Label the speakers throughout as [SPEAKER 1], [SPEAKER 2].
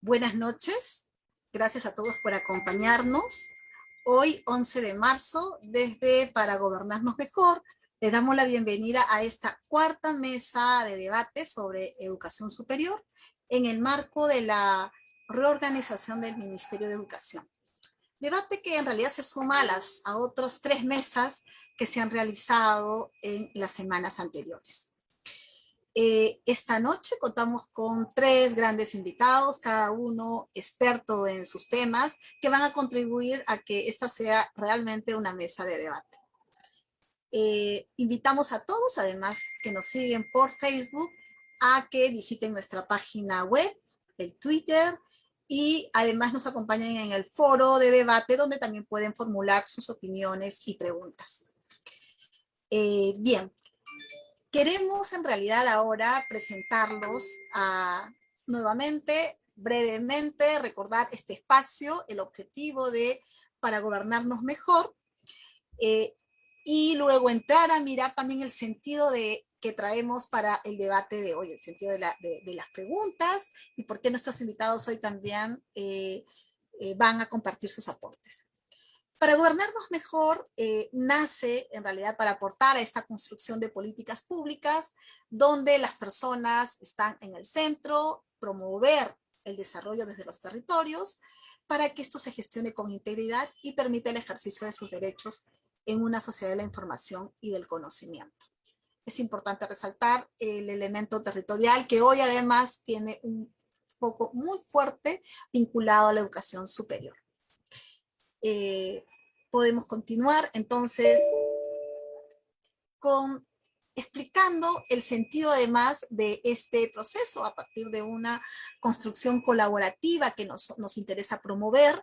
[SPEAKER 1] Buenas noches, gracias a todos por acompañarnos. Hoy, 11 de marzo, desde Para Gobernarnos Mejor, les damos la bienvenida a esta cuarta mesa de debate sobre educación superior en el marco de la reorganización del Ministerio de Educación. Debate que en realidad se suma a otras 3 mesas que se han realizado en las semanas anteriores. Esta noche contamos con 3 grandes invitados, cada uno experto en sus temas, que van a contribuir a que esta sea realmente una mesa de debate. Invitamos a todos, además que nos siguen por Facebook, a que visiten nuestra página web, el Twitter, y además nos acompañen en el foro de debate, donde también pueden formular sus opiniones y preguntas. Bien. Queremos en realidad ahora presentarlos nuevamente, brevemente, recordar este espacio, el objetivo de Para Gobernarnos Mejor, y luego entrar a mirar también el sentido que traemos para el debate de hoy, el sentido de las preguntas y por qué nuestros invitados hoy también van a compartir sus aportes. Para Gobernarnos Mejor nace en realidad para aportar a esta construcción de políticas públicas donde las personas están en el centro, promover el desarrollo desde los territorios para que esto se gestione con integridad y permita el ejercicio de sus derechos en una sociedad de la información y del conocimiento. Es importante resaltar el elemento territorial que hoy además tiene un foco muy fuerte vinculado a la educación superior. Podemos continuar entonces explicando el sentido además de este proceso a partir de una construcción colaborativa que nos interesa promover,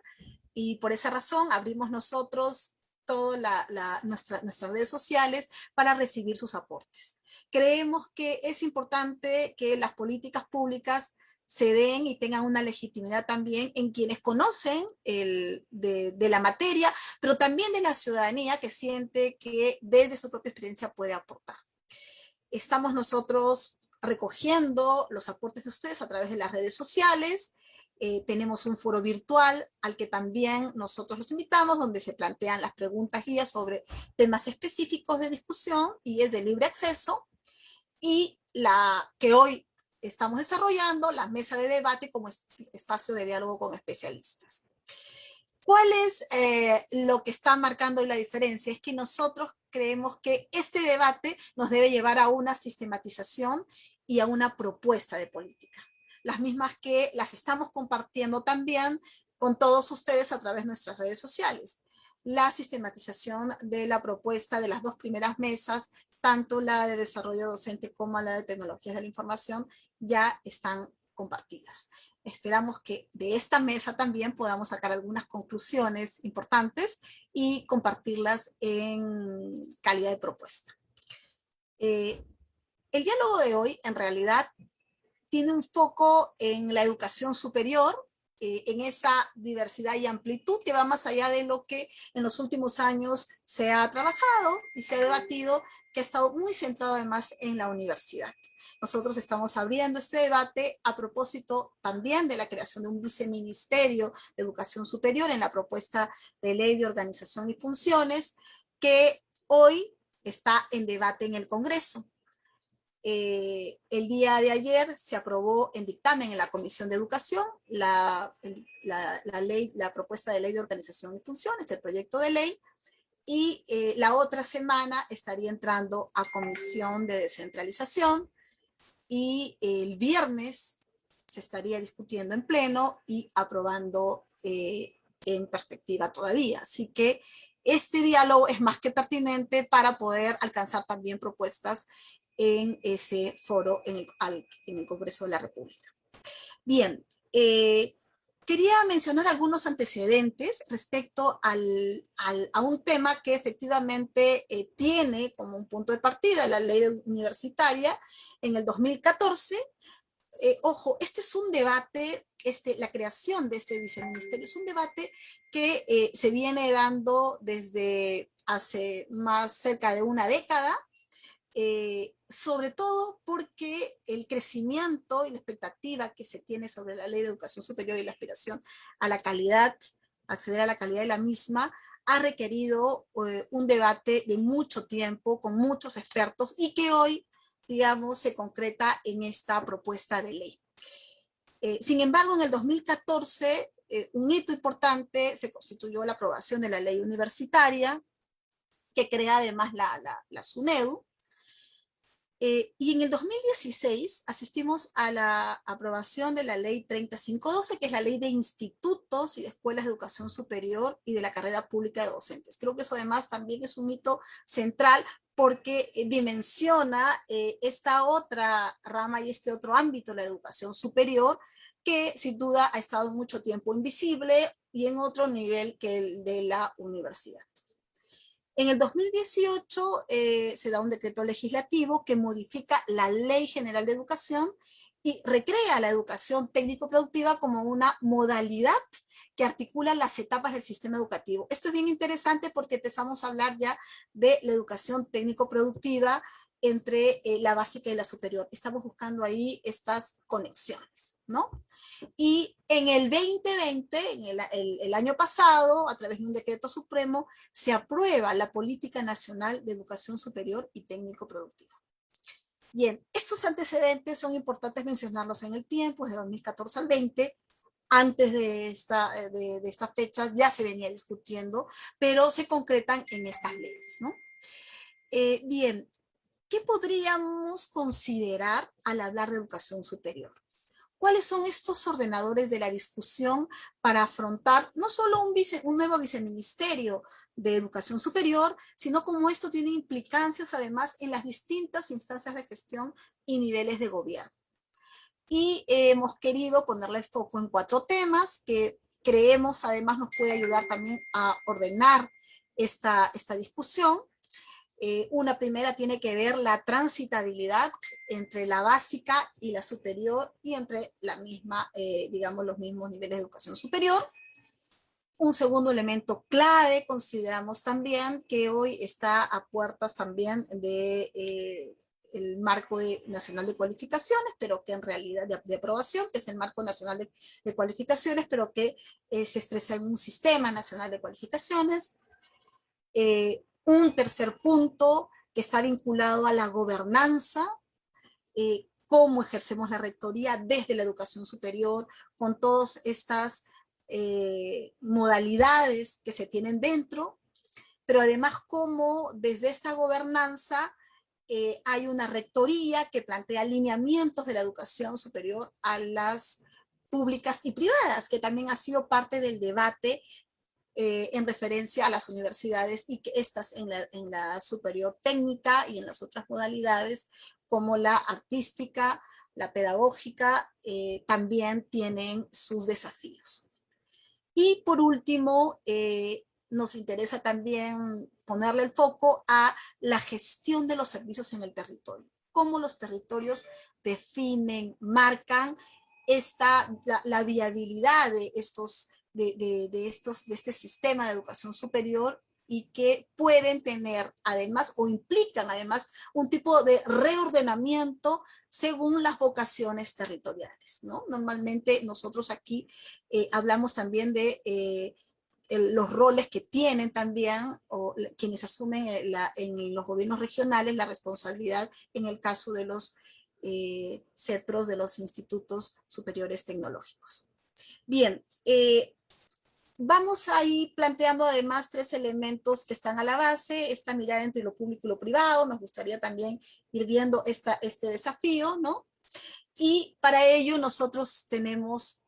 [SPEAKER 1] y por esa razón abrimos nosotros todas nuestras redes sociales para recibir sus aportes. Creemos que es importante que las políticas públicas se den y tengan una legitimidad también en quienes conocen de la materia, pero también de la ciudadanía que siente que desde su propia experiencia puede aportar. Estamos nosotros recogiendo los aportes de ustedes a través de las redes sociales. Tenemos un foro virtual al que también nosotros los invitamos, donde se plantean las preguntas guías sobre temas específicos de discusión y es de libre acceso, y la que hoy estamos desarrollando, la mesa de debate como espacio de diálogo con especialistas. ¿Cuál es lo que está marcando la diferencia? Es que nosotros creemos que este debate nos debe llevar a una sistematización y a una propuesta de política. Las mismas que las estamos compartiendo también con todos ustedes a través de nuestras redes sociales. La sistematización de la propuesta de las 2 primeras mesas, tanto la de desarrollo docente como la de tecnologías de la información, ya están compartidas. Esperamos que de esta mesa también podamos sacar algunas conclusiones importantes y compartirlas en calidad de propuesta. El diálogo de hoy en realidad tiene un foco en la educación superior, en esa diversidad y amplitud que va más allá de lo que en los últimos años se ha trabajado y se ha debatido, que ha estado muy centrado además en la universidad. Nosotros estamos abriendo este debate a propósito también de la creación de un viceministerio de educación superior en la propuesta de ley de organización y funciones que hoy está en debate en el Congreso. El día de ayer se aprobó en dictamen en la Comisión de Educación la propuesta de ley de organización y funciones, el proyecto de ley, y la otra semana estaría entrando a Comisión de Descentralización y el viernes se estaría discutiendo en pleno y aprobando en perspectiva todavía. Así que este diálogo es más que pertinente para poder alcanzar también propuestas en ese foro en el Congreso de la República. Bien, quería mencionar algunos antecedentes respecto a un tema que efectivamente tiene como un punto de partida la ley universitaria en el 2014. Ojo, este es un debate, la creación de este viceministerio es un debate que se viene dando desde hace más cerca de una década. sobre todo porque el crecimiento y la expectativa que se tiene sobre la ley de educación superior y la aspiración a la calidad, acceder a la calidad de la misma, ha requerido un debate de mucho tiempo con muchos expertos y que hoy, digamos, se concreta en esta propuesta de ley. Sin embargo, en el 2014, un hito importante se constituyó la aprobación de la ley universitaria, que crea además la SUNEDU. Y en el 2016 asistimos a la aprobación de la ley 3512, que es la ley de institutos y de escuelas de educación superior y de la carrera pública de docentes. Creo que eso además también es un hito central porque dimensiona esta otra rama y este otro ámbito, la educación superior, que sin duda ha estado mucho tiempo invisible y en otro nivel que el de la universidad. En el 2018 se da un decreto legislativo que modifica la Ley General de Educación y recrea la educación técnico-productiva como una modalidad que articula las etapas del sistema educativo. Esto es bien interesante porque empezamos a hablar ya de la educación técnico-productiva entre la básica y la superior. Estamos buscando ahí estas conexiones, ¿no? Y en el 2020, en el año pasado, a través de un decreto supremo, se aprueba la Política Nacional de Educación Superior y Técnico-Productiva. Bien, estos antecedentes son importantes mencionarlos en el tiempo, de 2014 al 20. Antes de estas fechas ya se venía discutiendo, pero se concretan en estas leyes, ¿no? Bien, ¿qué podríamos considerar al hablar de educación superior? ¿Cuáles son estos ordenadores de la discusión para afrontar no solo un nuevo viceministerio de educación superior, sino cómo esto tiene implicancias además en las distintas instancias de gestión y niveles de gobierno? Y hemos querido ponerle el foco en 4 temas que creemos además nos puede ayudar también a ordenar esta discusión. Una primera tiene que ver la transitabilidad entre la básica y la superior y entre la misma, digamos, los mismos niveles de educación superior. Un segundo elemento clave, consideramos también que hoy está a puertas también de el marco nacional de cualificaciones, pero que en realidad de aprobación, que es el marco nacional de cualificaciones, pero que se expresa en un sistema nacional de cualificaciones. Un tercer punto que está vinculado a la gobernanza, cómo ejercemos la rectoría desde la educación superior, con todas estas modalidades que se tienen dentro, pero además cómo desde esta gobernanza hay una rectoría que plantea lineamientos de la educación superior a las públicas y privadas, que también ha sido parte del debate en referencia a las universidades y que estas en la superior técnica y en las otras modalidades como la artística, la pedagógica, también tienen sus desafíos. Y por último, nos interesa también ponerle el foco a la gestión de los servicios en el territorio. Cómo los territorios definen, marcan la viabilidad de este sistema de educación superior y que pueden tener además o implican además un tipo de reordenamiento según las vocaciones territoriales, ¿no? Normalmente nosotros aquí hablamos también de los roles que tienen también o quienes asumen en los gobiernos regionales la responsabilidad en el caso de los CETROS, de los institutos superiores tecnológicos. Bien, vamos a ir planteando además 3 elementos que están a la base, esta mirada entre lo público y lo privado. Nos gustaría también ir viendo este desafío, ¿no? Y para ello nosotros tenemos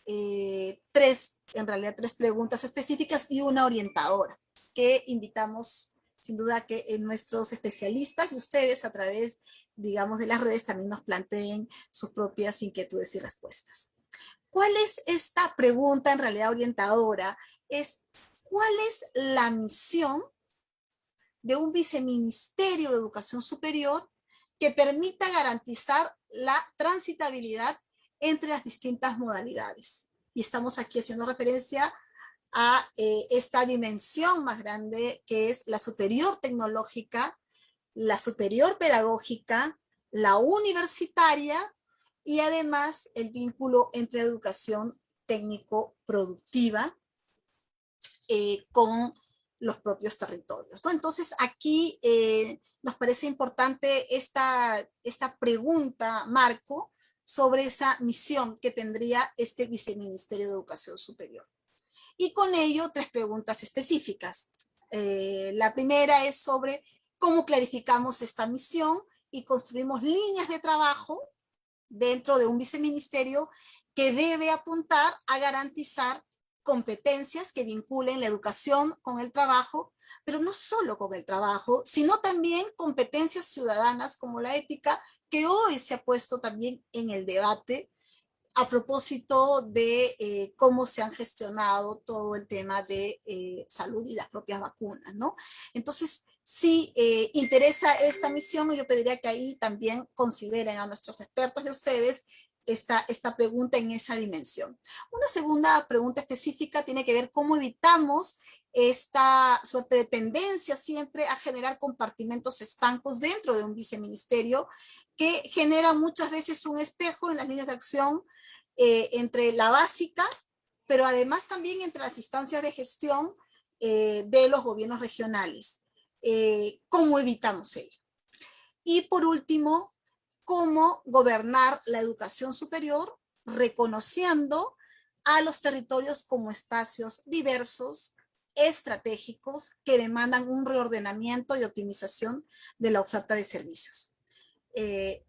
[SPEAKER 1] en realidad tres preguntas específicas y una orientadora, que invitamos sin duda que nuestros especialistas y ustedes a través, digamos, de las redes también nos planteen sus propias inquietudes y respuestas. ¿Cuál es esta pregunta en realidad orientadora? ¿Cuál es la misión de un viceministerio de educación superior que permita garantizar la transitabilidad entre las distintas modalidades? Y estamos aquí haciendo referencia a esta dimensión más grande que es la superior tecnológica la superior pedagógica, la universitaria y además el vínculo entre la educación técnico-productiva con los propios territorios, ¿no? Entonces, aquí nos parece importante esta pregunta, Marco, sobre esa misión que tendría este Viceministerio de Educación Superior. Y con ello, 3 preguntas específicas. La primera es sobre cómo clarificamos esta misión y construimos líneas de trabajo dentro de un viceministerio que debe apuntar a garantizar competencias que vinculen la educación con el trabajo, pero no solo con el trabajo, sino también competencias ciudadanas como la ética, que hoy se ha puesto también en el debate a propósito de cómo se han gestionado todo el tema de salud y las propias vacunas, ¿no? Entonces, si interesa esta misión, yo pediría que ahí también consideren a nuestros expertos y a ustedes esta pregunta en esa dimensión. Una segunda pregunta específica tiene que ver cómo evitamos esta suerte de tendencia siempre a generar compartimentos estancos dentro de un viceministerio que genera muchas veces un espejo en las líneas de acción entre la básica, pero además también entre las instancias de gestión de los gobiernos regionales. ¿Cómo evitamos ello? Y por último, cómo gobernar la educación superior reconociendo a los territorios como espacios diversos, estratégicos, que demandan un reordenamiento y optimización de la oferta de servicios.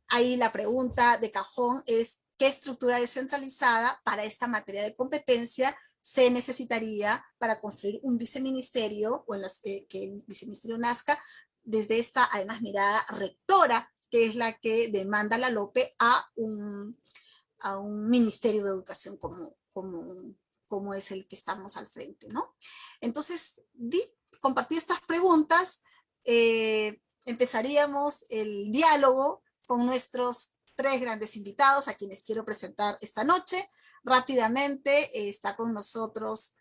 [SPEAKER 1] Ahí la pregunta de cajón es ¿qué estructura descentralizada para esta materia de competencia se necesitaría para construir un viceministerio o que el viceministerio nazca desde esta, además, mirada rectora, que es la que demanda la LOPE a un ministerio de educación como es el que estamos al frente, ¿no? Entonces, compartir estas preguntas, empezaríamos el diálogo con nuestros 3 grandes invitados a quienes quiero presentar esta noche. Rápidamente está con nosotros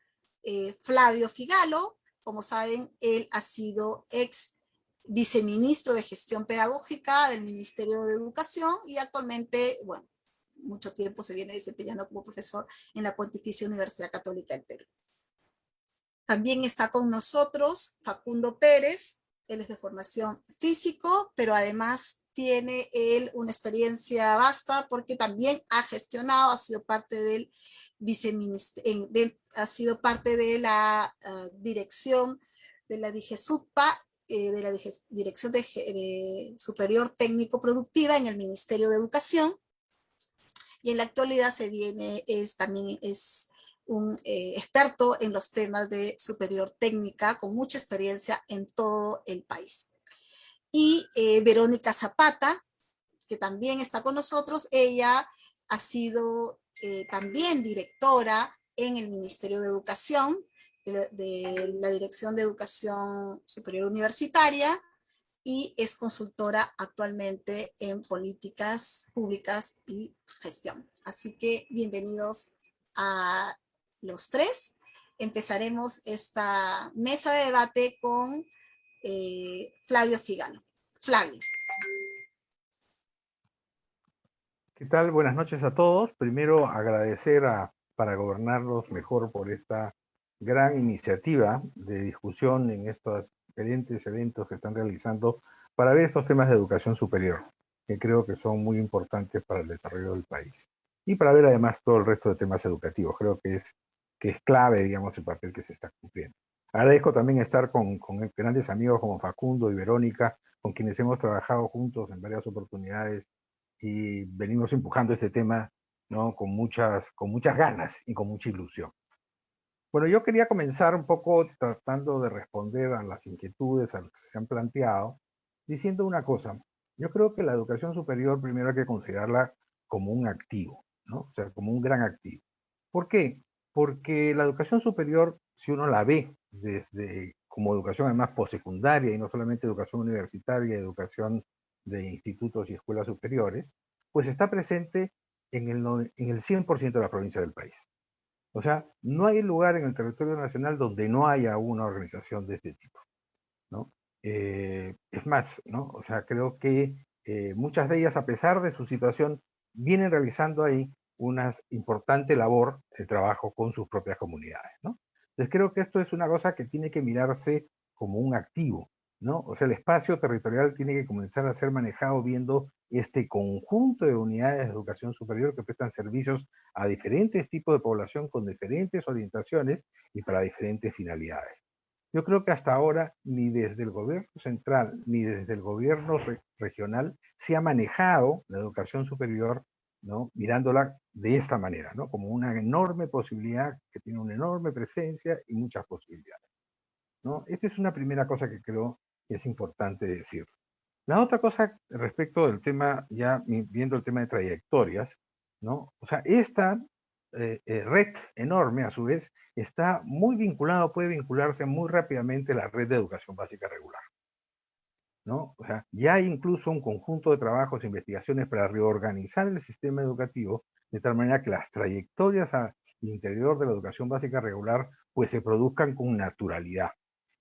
[SPEAKER 1] Flavio Figalo. Como saben, él ha sido ex viceministro de Gestión Pedagógica del Ministerio de Educación y actualmente, bueno, mucho tiempo se viene desempeñando como profesor en la Pontificia Universidad Católica del Perú. También está con nosotros Facundo Pérez. Él es de formación físico, pero además tiene él una experiencia vasta porque también ha gestionado, ha sido parte del viceministerio, ha sido parte de la dirección de la DIGESUPA, de la Dirección de Superior Técnico Productiva en el Ministerio de Educación. Y en la actualidad también es un experto en los temas de superior técnica, con mucha experiencia en todo el país. Y Verónica Zapata, que también está con nosotros, ella ha sido también directora en el Ministerio de Educación, de la Dirección de Educación Superior Universitaria, y es consultora actualmente en políticas públicas y gestión. Así que bienvenidos a los 3. Empezaremos esta mesa de debate con Flavio Figalo. Flavio.
[SPEAKER 2] ¿Qué tal? Buenas noches a todos. Primero agradecer para Gobernarlos Mejor por esta gran iniciativa de discusión en estos excelentes eventos que están realizando para ver estos temas de educación superior, que creo que son muy importantes para el desarrollo del país. Y para ver además todo el resto de temas educativos. Creo que es clave, digamos, el papel que se está cumpliendo. Agradezco también estar con grandes amigos como Facundo y Verónica, con quienes hemos trabajado juntos en varias oportunidades y venimos empujando este tema, ¿no? con muchas ganas y con mucha ilusión. Bueno, yo quería comenzar un poco tratando de responder a las inquietudes a las que se han planteado, diciendo una cosa. Yo creo que la educación superior primero hay que considerarla como un activo, ¿no? O sea, como un gran activo. ¿Por qué? Porque la educación superior, si uno la ve desde como educación además postsecundaria y no solamente educación universitaria, educación de institutos y escuelas superiores, pues está presente en el 100% de la provincia del país. O sea, no hay lugar en el territorio nacional donde no haya una organización de este tipo, ¿no? Es más, ¿no? O sea, creo que muchas de ellas, a pesar de su situación, vienen realizando ahí una importante labor de trabajo con sus propias comunidades, ¿no? Entonces creo que esto es una cosa que tiene que mirarse como un activo, ¿no? O sea, el espacio territorial tiene que comenzar a ser manejado viendo este conjunto de unidades de educación superior que prestan servicios a diferentes tipos de población con diferentes orientaciones y para diferentes finalidades. Yo creo que hasta ahora ni desde el gobierno central ni desde el gobierno regional se ha manejado la educación superior, ¿no? Mirándola de esta manera, ¿no? Como una enorme posibilidad que tiene una enorme presencia y muchas posibilidades, ¿no? Esta es una primera cosa que creo que es importante decir. La otra cosa respecto del tema, ya viendo el tema de trayectorias, ¿no? O sea, esta red enorme, a su vez, está muy vinculado, puede vincularse muy rápidamente a la red de educación básica regular, ¿no? O sea, ya hay incluso un conjunto de trabajos e investigaciones para reorganizar el sistema educativo de tal manera que las trayectorias al interior de la educación básica regular pues se produzcan con naturalidad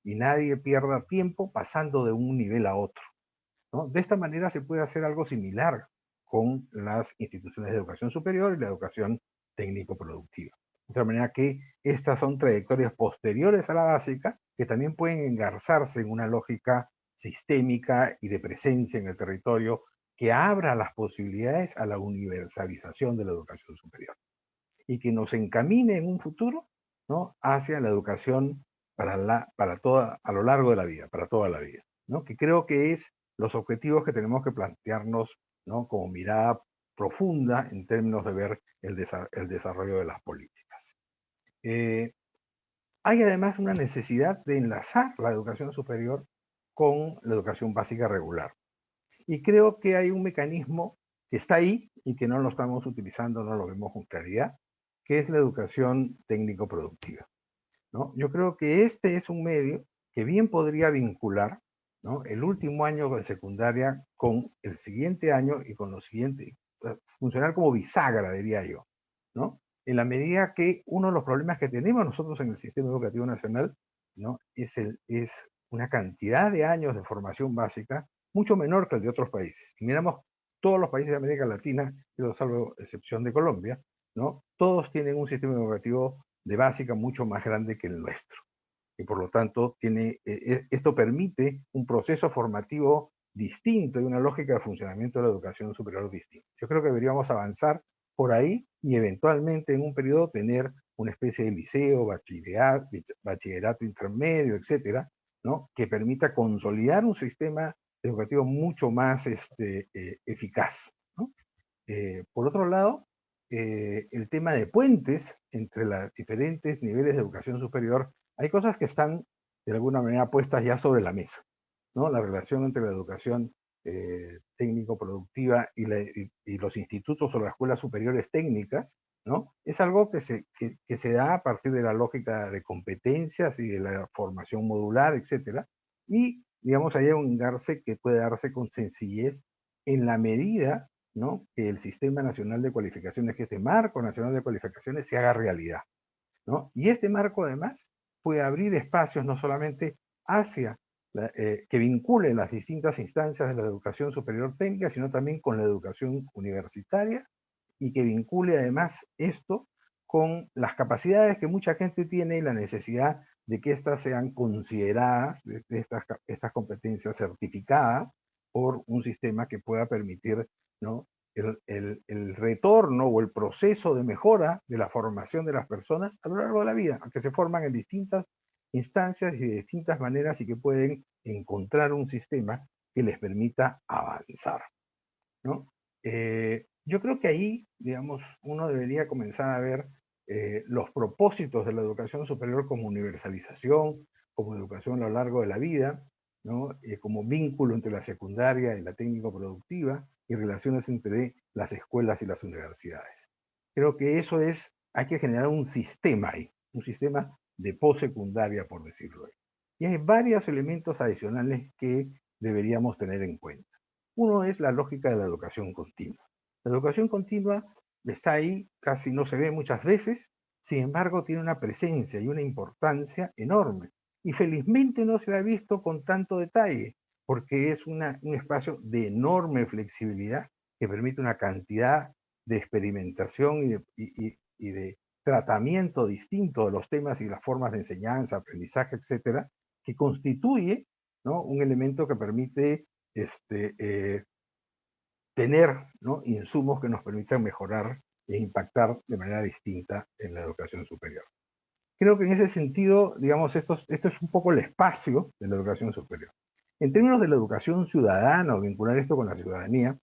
[SPEAKER 2] y nadie pierda tiempo pasando de un nivel a otro, ¿no? De esta manera se puede hacer algo similar con las instituciones de educación superior y la educación técnico-productiva. De tal manera que estas son trayectorias posteriores a la básica que también pueden engarzarse en una lógica sistémica y de presencia en el territorio que abra las posibilidades a la universalización de la educación superior y que nos encamine en un futuro, ¿no? Hacia la educación para toda, a lo largo de la vida, para toda la vida, ¿no? Que creo que es los objetivos que tenemos que plantearnos, ¿no? Como mirada profunda en términos de ver el desarrollo de las políticas. Hay además una necesidad de enlazar la educación superior con la educación básica regular. Y creo que hay un mecanismo que está ahí y que no lo estamos utilizando, no lo vemos con claridad, que es la educación técnico-productiva, ¿no? Yo creo que este es un medio que bien podría vincular, ¿no? El último año de secundaria con el siguiente año y con los siguientes, funcionar como bisagra, diría yo, ¿no? En la medida que uno de los problemas que tenemos nosotros en el sistema educativo nacional, ¿no? Es una cantidad de años de formación básica mucho menor que el de otros países. Si miramos todos los países de América Latina, salvo excepción de Colombia, ¿no? Todos tienen un sistema educativo de básica mucho más grande que el nuestro. Y por lo tanto, esto permite un proceso formativo distinto y una lógica de funcionamiento de la educación superior distinta. Yo creo que deberíamos avanzar por ahí y eventualmente en un periodo tener una especie de liceo, bachillerato intermedio, etcétera, ¿no? Que permita consolidar un sistema educativo mucho más eficaz, ¿no? Por otro lado, el tema de puentes entre los diferentes niveles de educación superior, hay cosas que están de alguna manera puestas ya sobre la mesa, ¿no? La relación entre la educación técnico-productiva y los institutos o las escuelas superiores técnicas, ¿no? Es algo que se da a partir de la lógica de competencias y de la formación modular, etcétera. Y, digamos, hay un engarce que puede darse con sencillez en la medida, ¿no? Que el Sistema Nacional de Cualificaciones, que este marco nacional de cualificaciones se haga realidad, ¿no? Y este marco además puede abrir espacios no solamente hacia que vinculen las distintas instancias de la educación superior técnica, sino también con la educación universitaria y que vincule además esto con las capacidades que mucha gente tiene y la necesidad de que éstas sean consideradas, de estas competencias certificadas por un sistema que pueda permitir, ¿no? El retorno o el proceso de mejora de la formación de las personas a lo largo de la vida, que se forman en distintas instancias y de distintas maneras y que pueden encontrar un sistema que les permita avanzar, ¿no? Yo creo que ahí, digamos, uno debería comenzar a ver los propósitos de la educación superior como universalización, como educación a lo largo de la vida, ¿no? Como vínculo entre la secundaria y la técnico-productiva y relaciones entre las escuelas y las universidades. Creo que eso es, hay que generar un sistema ahí, un sistema de postsecundaria, por decirlo ahí. Y hay varios elementos adicionales que deberíamos tener en cuenta. Uno es la lógica de la educación continua. La educación continua está ahí, casi no se ve muchas veces, sin embargo tiene una presencia y una importancia enorme y felizmente no se la ha visto con tanto detalle, porque es un espacio de enorme flexibilidad que permite una cantidad de experimentación y de tratamiento distinto de los temas y las formas de enseñanza, aprendizaje, etcétera, que constituye, ¿no?, un elemento que permite tener, ¿no?, insumos que nos permitan mejorar e impactar de manera distinta en la educación superior. Creo que en ese sentido, digamos, esto es un poco el espacio de la educación superior. En términos de la educación ciudadana, o vincular esto con la ciudadanía,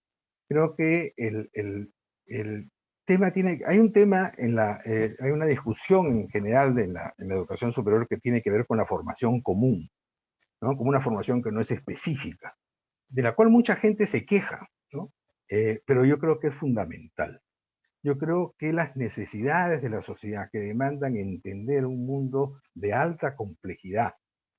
[SPEAKER 2] creo que el tema hay un tema hay una discusión en general en la educación superior que tiene que ver con la formación común, ¿no?, como una formación que no es específica, de la cual mucha gente se queja, ¿no? Pero yo creo que es fundamental. Yo creo que las necesidades de la sociedad que demandan entender un mundo de alta complejidad,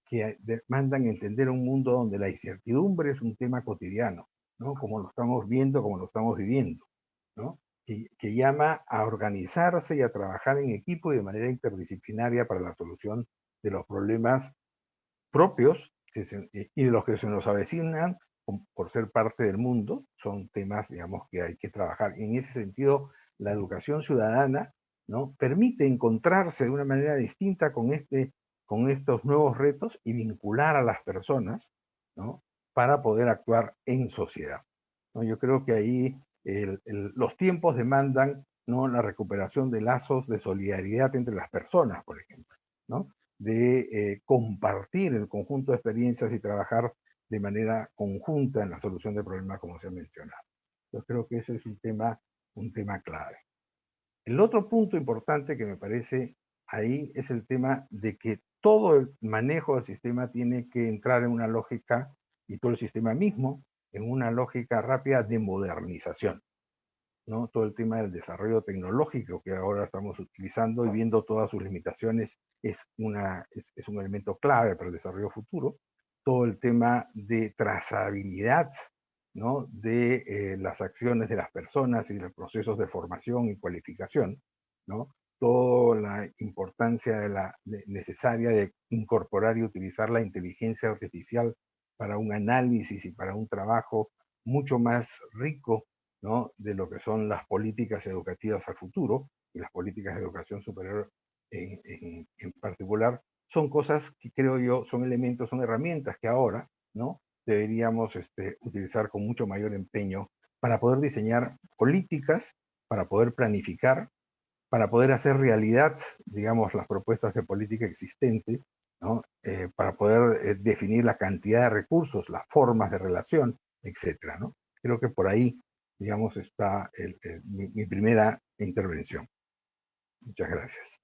[SPEAKER 2] que demandan entender un mundo donde la incertidumbre es un tema cotidiano, ¿no?, como lo estamos viendo, como lo estamos viviendo, ¿no?, que llama a organizarse y a trabajar en equipo y de manera interdisciplinaria para la solución de los problemas propios y de los que se nos avecinan por ser parte del mundo. Son temas, digamos, que hay que trabajar. En ese sentido, la educación ciudadana, ¿no?, permite encontrarse de una manera distinta con estos nuevos retos y vincular a las personas, ¿no?, para poder actuar en sociedad, ¿no? Yo creo que ahí los tiempos demandan, ¿no?, la recuperación de lazos de solidaridad entre las personas, por ejemplo, ¿no?, de compartir el conjunto de experiencias y trabajar de manera conjunta en la solución de problemas, como se ha mencionado. Yo creo que ese es un tema clave. El otro punto importante que me parece ahí es el tema de que todo el manejo del sistema tiene que entrar en una lógica, y todo el sistema mismo, en una lógica rápida de modernización, ¿no? Todo el tema del desarrollo tecnológico que ahora estamos utilizando y viendo todas sus limitaciones es un elemento clave para el desarrollo futuro. Todo el tema de trazabilidad, ¿no?, de las acciones de las personas y de los procesos de formación y cualificación, ¿no? Toda la importancia necesaria de incorporar y utilizar la inteligencia artificial para un análisis y para un trabajo mucho más rico, ¿no?, de lo que son las políticas educativas al futuro y las políticas de educación superior en particular, son cosas que creo yo son elementos, son herramientas que ahora, ¿no?, deberíamos utilizar con mucho mayor empeño para poder diseñar políticas, para poder planificar, para poder hacer realidad, digamos, las propuestas de política existentes, ¿no?, para poder definir la cantidad de recursos, las formas de relación, etcétera, ¿no? Creo que por ahí, digamos, está mi primera intervención. Muchas gracias.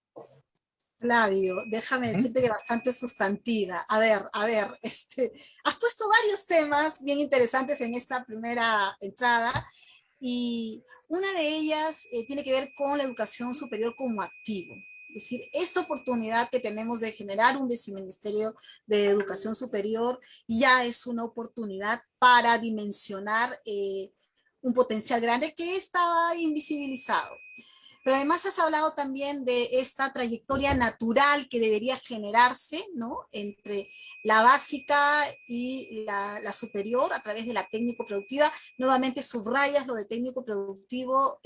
[SPEAKER 1] Flavio, déjame decirte que bastante sustantiva. A ver, has puesto varios temas bien interesantes en esta primera entrada y una de ellas tiene que ver con la educación superior como activo. Es decir, esta oportunidad que tenemos de generar un viceministerio de educación superior ya es una oportunidad para dimensionar un potencial grande que estaba invisibilizado. Pero además has hablado también de esta trayectoria natural que debería generarse, ¿no?, entre la básica y la superior a través de la técnico-productiva. Nuevamente subrayas lo de técnico-productivo,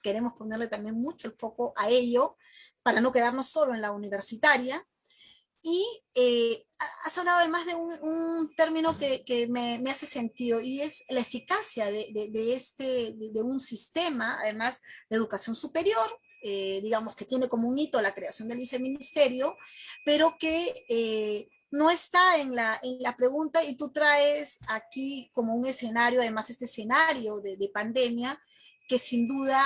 [SPEAKER 1] queremos ponerle también mucho el foco a ello para no quedarnos solo en la universitaria. Y has hablado además de un término que me hace sentido y es la eficacia de un sistema, además de educación superior, digamos que tiene como un hito la creación del viceministerio, pero que no está en la pregunta y tú traes aquí como un escenario, además este escenario de pandemia, que sin duda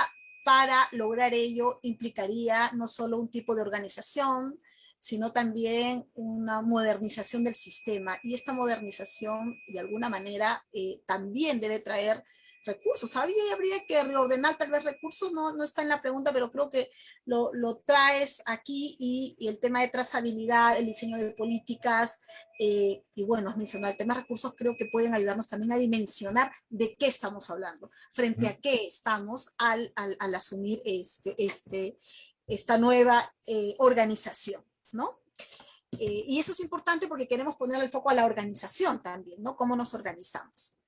[SPEAKER 1] para lograr ello implicaría no solo un tipo de organización, sino también una modernización del sistema. Y esta modernización, de alguna manera, también debe traer recursos. Habría que reordenar tal vez recursos, no está en la pregunta, pero creo que lo traes aquí y el tema de trazabilidad, el diseño de políticas, y bueno, has mencionado el tema de recursos, creo que pueden ayudarnos también a dimensionar de qué estamos hablando, frente a qué estamos al asumir esta nueva organización, ¿no? Y eso es importante porque queremos poner el foco a la organización también, ¿no? Cómo nos organizamos.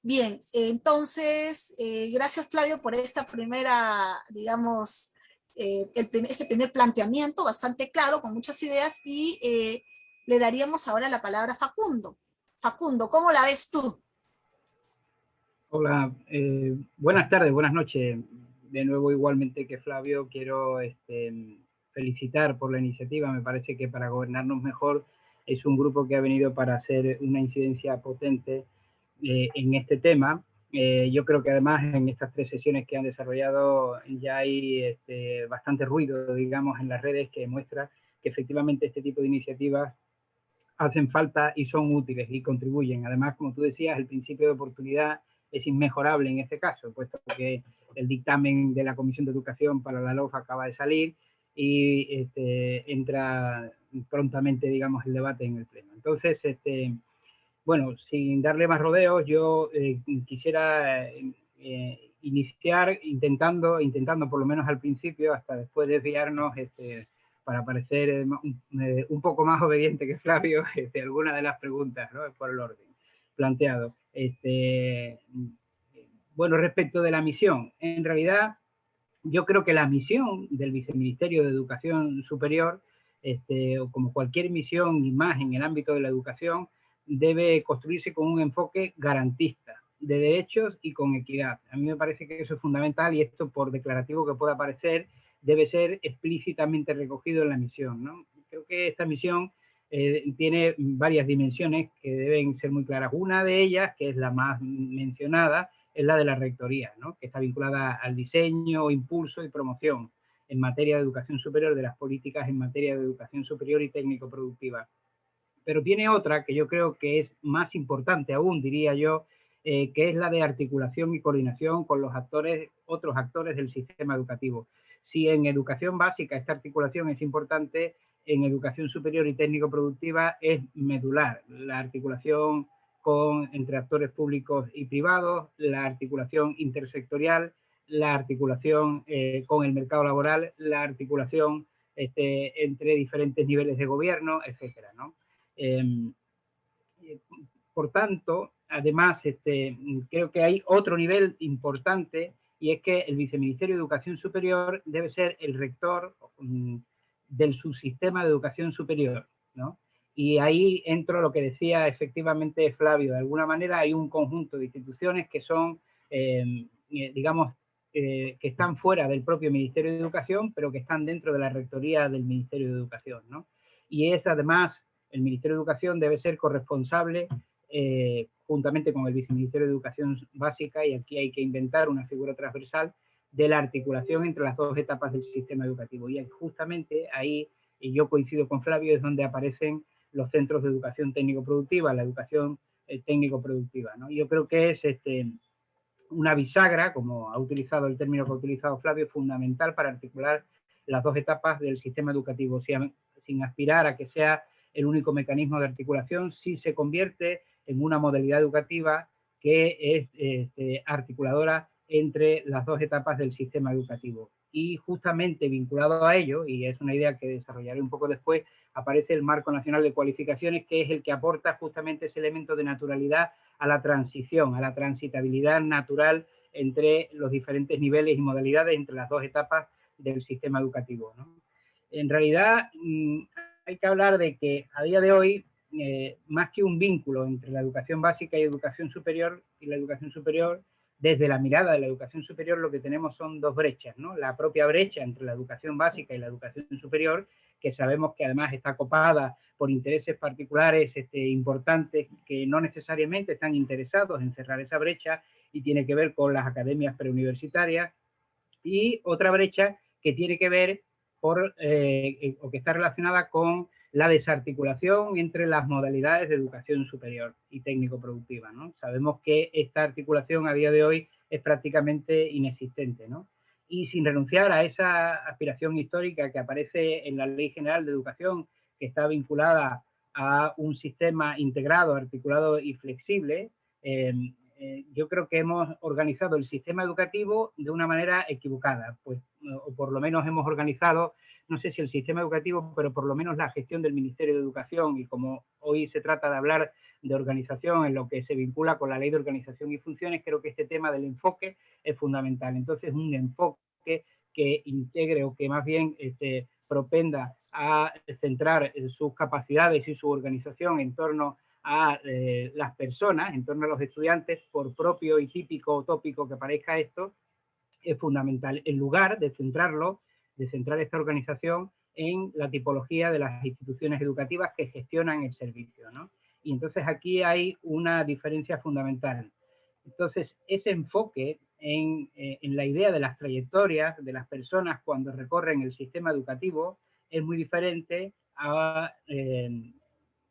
[SPEAKER 1] Bien, entonces, gracias Flavio por esta primera, digamos, este primer planteamiento bastante claro, con muchas ideas, y le daríamos ahora la palabra a Facundo. Facundo, ¿cómo la ves tú?
[SPEAKER 3] Hola, buenas tardes, buenas noches. De nuevo, igualmente que Flavio, quiero felicitar por la iniciativa. Me parece que para gobernarnos mejor es un grupo que ha venido para hacer una incidencia potente en este tema. Yo creo que además en estas 3 sesiones que han desarrollado ya hay bastante ruido, digamos, en las redes que muestra que efectivamente este tipo de iniciativas hacen falta y son útiles y contribuyen. Además, como tú decías, el principio de oportunidad es inmejorable en este caso, puesto que el dictamen de la Comisión de Educación para la LOF acaba de salir y entra prontamente, digamos, el debate en el Pleno. Entonces, bueno, sin darle más rodeos, yo quisiera iniciar intentando por lo menos al principio, hasta después desviarnos, para parecer un poco más obediente que Flavio, alguna de las preguntas, ¿no? Por el orden planteado. Bueno, respecto de la misión, en realidad yo creo que la misión del Viceministerio de Educación Superior, o como cualquier misión y más en el ámbito de la educación, debe construirse con un enfoque garantista de derechos y con equidad. A mí me parece que eso es fundamental y esto, por declarativo que pueda parecer, debe ser explícitamente recogido en la misión, ¿no? Creo que esta misión tiene varias dimensiones que deben ser muy claras. Una de ellas, que es la más mencionada, es la de la rectoría, ¿no? Que está vinculada al diseño, impulso y promoción en materia de educación superior, de las políticas en materia de educación superior y técnico-productiva. Pero tiene otra que yo creo que es más importante aún, diría yo, que es la de articulación y coordinación con los actores, otros actores del sistema educativo. Si en educación básica esta articulación es importante, en educación superior y técnico-productiva es medular. La articulación entre actores públicos y privados, la articulación intersectorial, la articulación con el mercado laboral, la articulación entre diferentes niveles de gobierno, etcétera, ¿no? Por tanto, además, creo que hay otro nivel importante y es que el Viceministerio de Educación Superior debe ser el rector del subsistema de educación superior, ¿no? Y ahí entro lo que decía efectivamente Flavio. De alguna manera hay un conjunto de instituciones que son, digamos, que están fuera del propio Ministerio de Educación, pero que están dentro de la rectoría del Ministerio de Educación, ¿no? Y es además, el Ministerio de Educación debe ser corresponsable juntamente con el Viceministerio de Educación Básica, y aquí hay que inventar una figura transversal de la articulación entre las 2 etapas del sistema educativo. Y justamente ahí, y yo coincido con Flavio, es donde aparecen los centros de educación técnico-productiva, la educación técnico-productiva, ¿no? Yo creo que es una bisagra, como ha utilizado el término que ha utilizado Flavio, fundamental para articular las 2 etapas del sistema educativo, sin aspirar a que sea el único mecanismo de articulación, si se convierte en una modalidad educativa que es articuladora entre las 2 etapas del sistema educativo. Y justamente vinculado a ello, y es una idea que desarrollaré un poco después, aparece el Marco Nacional de Cualificaciones, que es el que aporta justamente ese elemento de naturalidad a la transición, a la transitabilidad natural entre los diferentes niveles y modalidades, entre las 2 etapas del sistema educativo, ¿no? En realidad, hay que hablar de que a día de hoy, más que un vínculo entre la educación básica y la educación superior, desde la mirada de la educación superior lo que tenemos son 2 brechas, ¿no? La propia brecha entre la educación básica y la educación superior, que sabemos que además está copada por intereses particulares importantes que no necesariamente están interesados en cerrar esa brecha, y tiene que ver con las academias preuniversitarias, y otra brecha que tiene que ver o que está relacionada con la desarticulación entre las modalidades de educación superior y técnico-productiva, ¿no? Sabemos que esta articulación a día de hoy es prácticamente inexistente, ¿no? Y sin renunciar a esa aspiración histórica que aparece en la Ley General de Educación, que está vinculada a un sistema integrado, articulado y flexible, yo creo que hemos organizado el sistema educativo de una manera equivocada, pues, o por lo menos hemos organizado no sé si el sistema educativo, pero por lo menos la gestión del Ministerio de Educación, y como hoy se trata de hablar de organización en lo que se vincula con la Ley de Organización y Funciones, creo que este tema del enfoque es fundamental. Entonces, un enfoque que integre o que más bien propenda a centrar sus capacidades y su organización en torno a las personas, en torno a los estudiantes, por propio y típico o tópico que parezca esto, es fundamental, en lugar de centrarlo, de centrar esta organización en la tipología de las instituciones educativas que gestionan el servicio, ¿no? Y entonces aquí hay una diferencia fundamental. Entonces, ese enfoque en la idea de las trayectorias de las personas cuando recorren el sistema educativo es muy diferente a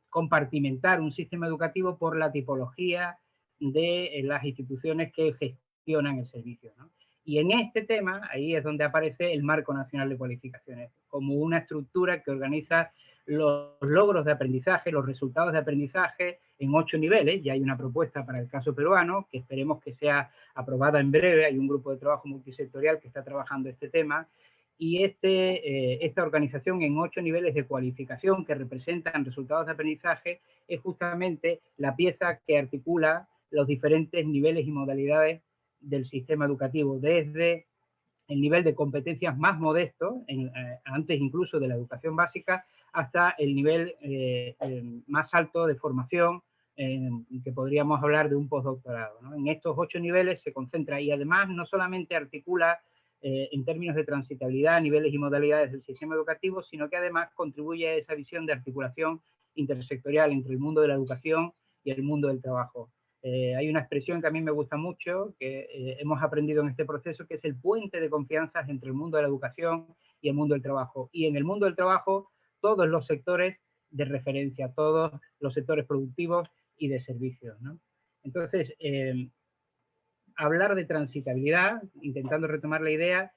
[SPEAKER 3] compartimentar un sistema educativo por la tipología de las instituciones que gestionan el servicio, ¿no? Y en este tema, ahí es donde aparece el Marco Nacional de Cualificaciones, como una estructura que organiza los logros de aprendizaje, los resultados de aprendizaje en 8 niveles. Ya hay una propuesta para el caso peruano, que esperemos que sea aprobada en breve. Hay un grupo de trabajo multisectorial que está trabajando este tema. Y esta organización en 8 niveles de cualificación que representan resultados de aprendizaje es justamente la pieza que articula los diferentes niveles y modalidades del sistema educativo, desde el nivel de competencias más modesto, antes incluso de la educación básica, hasta el nivel más alto de formación, que podríamos hablar de un postdoctorado, ¿no? En estos 8 niveles se concentra y además no solamente articula en términos de transitabilidad, niveles y modalidades del sistema educativo, sino que además contribuye a esa visión de articulación intersectorial entre el mundo de la educación y el mundo del trabajo. Hay una expresión que a mí me gusta mucho, que hemos aprendido en este proceso, que es el puente de confianzas entre el mundo de la educación y el mundo del trabajo. Y en el mundo del trabajo, todos los sectores de referencia, todos los sectores productivos y de servicios, ¿no? Entonces, hablar de transitabilidad, intentando retomar la idea,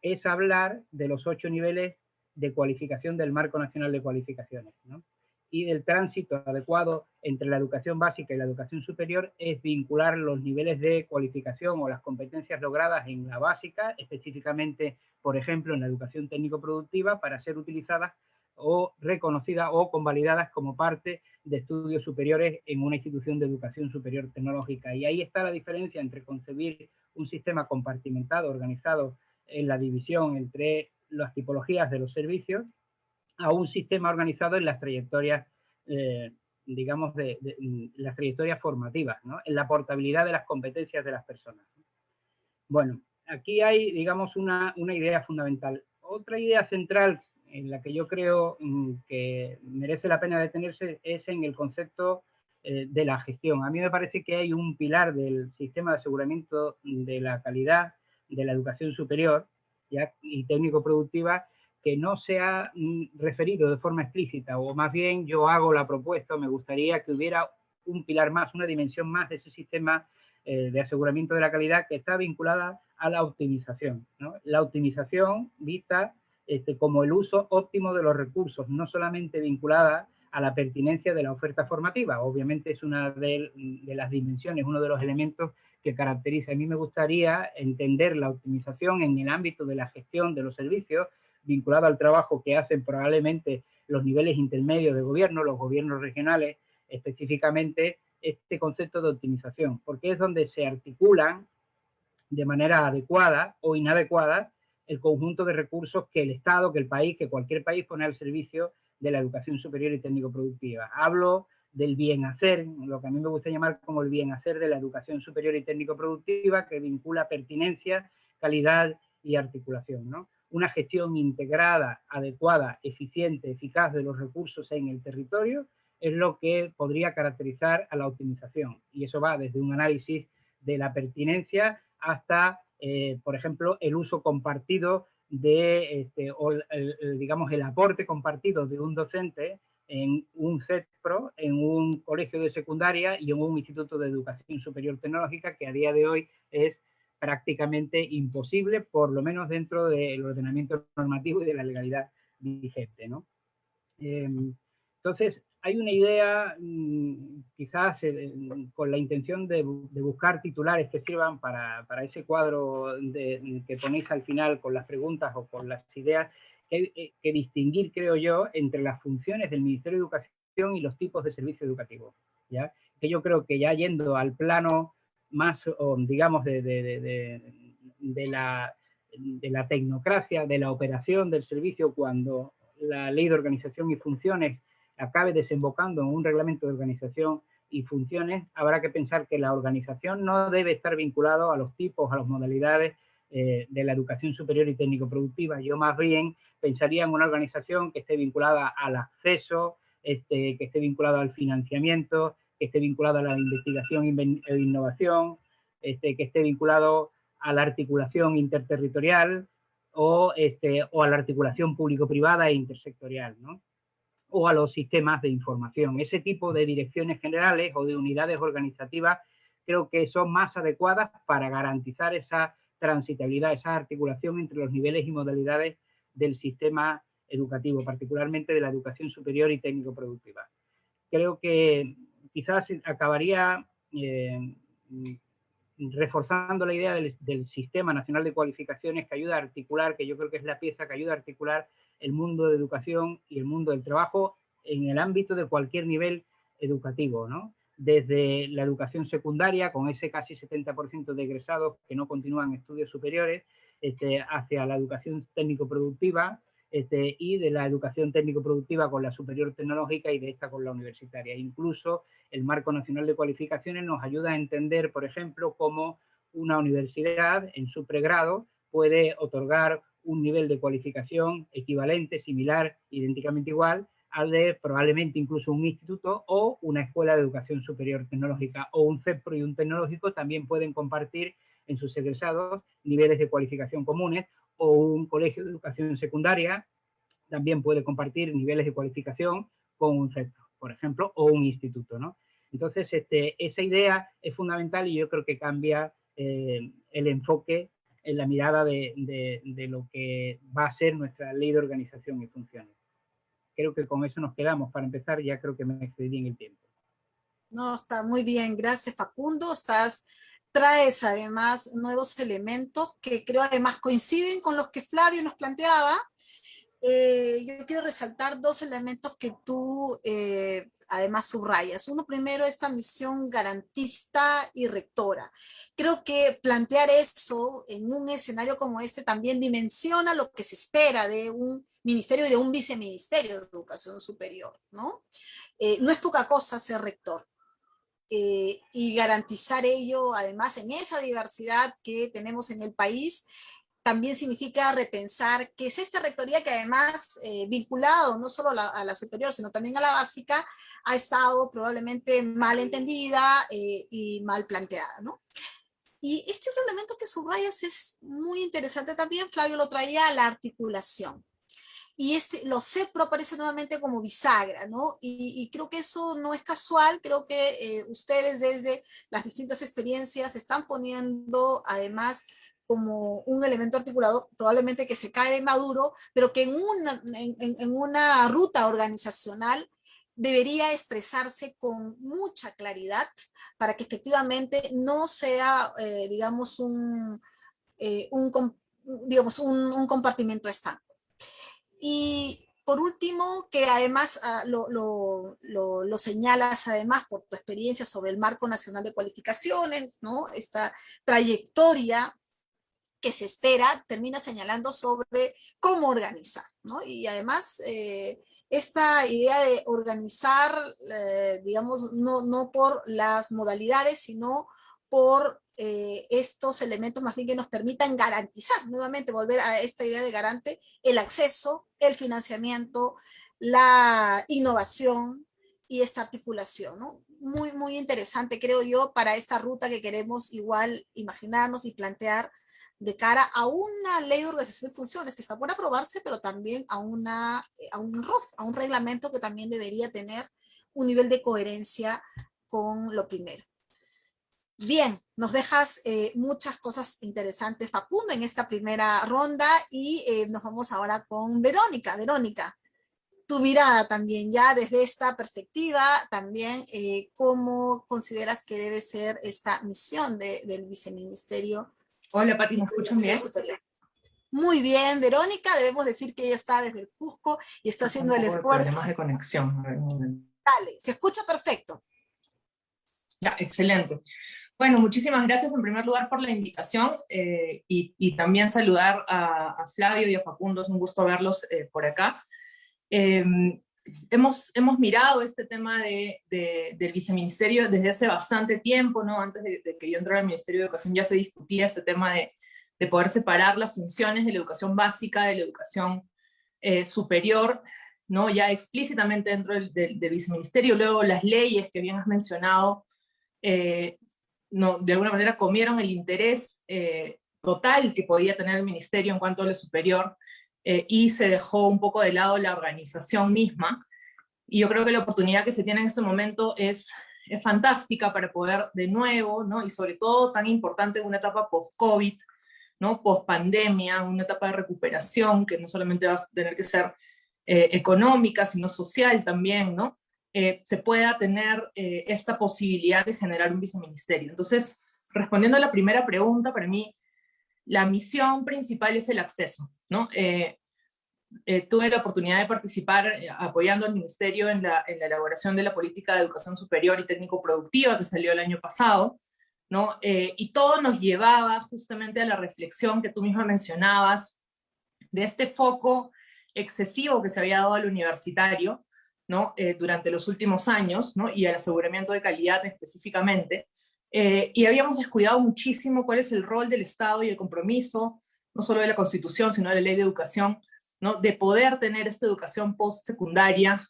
[SPEAKER 3] es hablar de los 8 niveles de cualificación del Marco Nacional de Cualificaciones, ¿no? Y del tránsito adecuado entre la educación básica y la educación superior es vincular los niveles de cualificación o las competencias logradas en la básica, específicamente, por ejemplo, en la educación técnico-productiva, para ser utilizadas o reconocidas o convalidadas como parte de estudios superiores en una institución de educación superior tecnológica. Y ahí está la diferencia entre concebir un sistema compartimentado, organizado en la división entre las tipologías de los servicios, a un sistema organizado en las trayectorias, digamos, las trayectorias formativas, ¿no? En la portabilidad de las competencias de las personas. Bueno, aquí hay, digamos, una idea fundamental. Otra idea central en la que yo creo que merece la pena detenerse es en el concepto de la gestión. A mí me parece que hay un pilar del sistema de aseguramiento de la calidad de la educación superior y técnico-productiva que no se ha referido de forma explícita, o más bien yo hago la propuesta, me gustaría que hubiera un pilar más, una dimensión más de ese sistema de aseguramiento de la calidad que está vinculada a la optimización, ¿no? La optimización vista como el uso óptimo de los recursos, no solamente vinculada a la pertinencia de la oferta formativa. Obviamente es una de las dimensiones, uno de los elementos que caracteriza. A mí me gustaría entender la optimización en el ámbito de la gestión de los servicios, vinculado al trabajo que hacen probablemente los niveles intermedios de gobierno, los gobiernos regionales, específicamente este concepto de optimización, porque es donde se articulan de manera adecuada o inadecuada el conjunto de recursos que el Estado, que el país, que cualquier país pone al servicio de la educación superior y técnico-productiva. Hablo del bien hacer, lo que a mí me gusta llamar como el bien hacer de la educación superior y técnico-productiva, que vincula pertinencia, calidad y articulación, ¿no? Una gestión integrada, adecuada, eficiente, eficaz de los recursos en el territorio es lo que podría caracterizar a la optimización. Y eso va desde un análisis de la pertinencia hasta, por ejemplo, el uso compartido de, digamos, el aporte compartido de un docente en un CETPRO, en un colegio de secundaria y en un instituto de educación superior tecnológica, que a día de hoy es prácticamente imposible, por lo menos dentro del ordenamiento normativo y de la legalidad vigente, ¿no? Entonces, hay una idea, quizás con la intención de buscar titulares que sirvan para ese cuadro que ponéis al final con las preguntas o con las ideas, que distinguir, creo yo, entre las funciones del Ministerio de Educación y los tipos de servicio educativo, ¿ya? Que yo creo que ya yendo al plano más, digamos, de la tecnocracia, de la operación del servicio, cuando la ley de organización y funciones acabe desembocando en un reglamento de organización y funciones, habrá que pensar que la organización no debe estar vinculado a los tipos, a las modalidades de la educación superior y técnico-productiva. Yo más bien pensaría en una organización que esté vinculada al acceso, que esté vinculada al financiamiento, que esté vinculada a la investigación e innovación, que esté vinculado a la articulación interterritorial o a la articulación público-privada e intersectorial, ¿no? O a los sistemas de información. Ese tipo de direcciones generales o de unidades organizativas creo que son más adecuadas para garantizar esa transitabilidad, esa articulación entre los niveles y modalidades del sistema educativo, particularmente de la educación superior y técnico-productiva. Creo que quizás acabaría reforzando la idea del Sistema Nacional de Cualificaciones, que ayuda a articular, que yo creo que es la pieza que ayuda a articular el mundo de educación y el mundo del trabajo en el ámbito de cualquier nivel educativo, ¿no? Desde la educación secundaria, con ese casi 70% de egresados que no continúan estudios superiores, hacia la educación técnico-productiva, y de la educación técnico-productiva con la superior tecnológica y de esta con la universitaria. Incluso el Marco Nacional de Cualificaciones nos ayuda a entender, por ejemplo, cómo una universidad en su pregrado puede otorgar un nivel de cualificación equivalente, similar, idénticamente igual, al de probablemente incluso un instituto o una escuela de educación superior tecnológica, o un CEPRO y un tecnológico también pueden compartir en sus egresados niveles de cualificación comunes, o un colegio de educación secundaria también puede compartir niveles de cualificación con un CEPRO, por ejemplo, o un instituto, ¿no? Entonces, esa idea es fundamental y yo creo que cambia el enfoque en la mirada de lo que va a ser nuestra ley de organización y funciones. Creo que con eso nos quedamos. Para empezar, ya creo que me excedí en el tiempo.
[SPEAKER 1] No, está muy bien, gracias Facundo. Traes además nuevos elementos que creo además coinciden con los que Flavio nos planteaba. Yo quiero resaltar dos elementos que tú además subrayas. Uno primero, esta misión garantista y rectora. Creo que plantear eso en un escenario como este también dimensiona lo que se espera de un ministerio y de un viceministerio de educación superior, ¿no? No es poca cosa ser rector. Y garantizar ello, además, en esa diversidad que tenemos en el país, también significa repensar qué es esta rectoría que además, vinculado no solo a la superior, sino también a la básica, ha estado probablemente mal entendida y mal planteada, ¿no? Y este otro elemento que subrayas es muy interesante también, Flavio lo traía, la articulación. Y los CEPRO aparece nuevamente como bisagra, ¿no? Y creo que eso no es casual, creo que ustedes desde las distintas experiencias están poniendo además como un elemento articulador, probablemente que se cae de maduro, pero que en una ruta organizacional debería expresarse con mucha claridad para que efectivamente no sea, digamos, un compartimento estanco. Y por último, que además lo señalas además por tu experiencia sobre el Marco Nacional de Cualificaciones, ¿no? Esta trayectoria que se espera, termina señalando sobre cómo organizar, ¿no? Y además, esta idea de organizar, digamos, no por las modalidades, sino por estos elementos más bien que nos permitan garantizar, nuevamente volver a esta idea de garante, el acceso, el financiamiento, la innovación y esta articulación, ¿no? Muy, muy interesante, creo yo, para esta ruta que queremos igual imaginarnos y plantear de cara a una ley de organización de funciones que está por aprobarse, pero también a un ROF, a un reglamento que también debería tener un nivel de coherencia con lo primero. Bien, nos dejas muchas cosas interesantes, Facundo, en esta primera ronda y nos vamos ahora con Verónica. Verónica, tu mirada también ya desde esta perspectiva, también cómo consideras que debe ser esta misión del viceministerio.
[SPEAKER 4] Hola, Pati, ¿me escuchan bien?
[SPEAKER 1] Superior. Muy bien, Verónica, debemos decir que ella está desde el Cusco y está haciendo el esfuerzo.
[SPEAKER 4] Problemas de conexión.
[SPEAKER 1] Dale, se escucha perfecto.
[SPEAKER 4] Ya, excelente. Bueno, muchísimas gracias en primer lugar por la invitación y también saludar a Flavio y a Facundo, es un gusto verlos por acá. Hemos mirado este tema del viceministerio desde hace bastante tiempo, ¿no? Antes de que yo entrara al Ministerio de Educación ya se discutía este tema de poder separar las funciones de la educación básica de la educación superior, ¿no? Ya explícitamente dentro del viceministerio. Luego las leyes que bien has mencionado, no, de alguna manera comieron el interés total que podía tener el ministerio en cuanto a lo superior, y se dejó un poco de lado la organización misma, y yo creo que la oportunidad que se tiene en este momento es fantástica para poder de nuevo, ¿no? Y sobre todo tan importante en una etapa post-COVID, ¿no? Post-pandemia, una etapa de recuperación que no solamente va a tener que ser económica, sino social también, ¿no? Se pueda tener esta posibilidad de generar un viceministerio. Entonces, respondiendo a la primera pregunta, para mí la misión principal es el acceso, ¿no? Tuve la oportunidad de participar apoyando al ministerio en la elaboración de la política de educación superior y técnico-productiva que salió el año pasado, ¿no? Y todo nos llevaba justamente a la reflexión que tú misma mencionabas, de este foco excesivo que se había dado al universitario, ¿no? Durante los últimos años, ¿no? Y al aseguramiento de calidad específicamente, y habíamos descuidado muchísimo cuál es el rol del Estado y el compromiso, no solo de la Constitución, sino de la Ley de Educación, ¿no? De poder tener esta educación postsecundaria,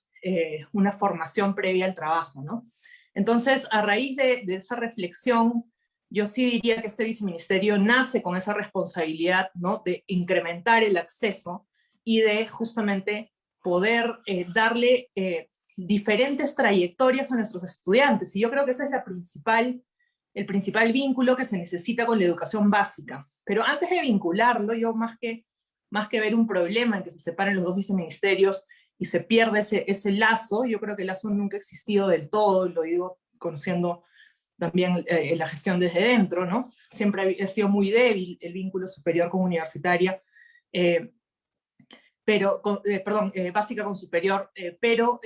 [SPEAKER 4] una formación previa al trabajo, ¿no? Entonces, a raíz de esa reflexión, yo sí diría que este viceministerio nace con esa responsabilidad, ¿no? De incrementar el acceso y de justamente poder darle diferentes trayectorias a nuestros estudiantes. Y yo creo que ese es el principal vínculo que se necesita con la educación básica. Pero antes de vincularlo, yo más que ver un problema en que se separen los dos viceministerios y se pierde ese lazo, yo creo que el lazo nunca ha existido del todo, lo digo conociendo también la gestión desde dentro, ¿no? Siempre ha sido muy débil el vínculo superior con universitaria, básica con superior, pero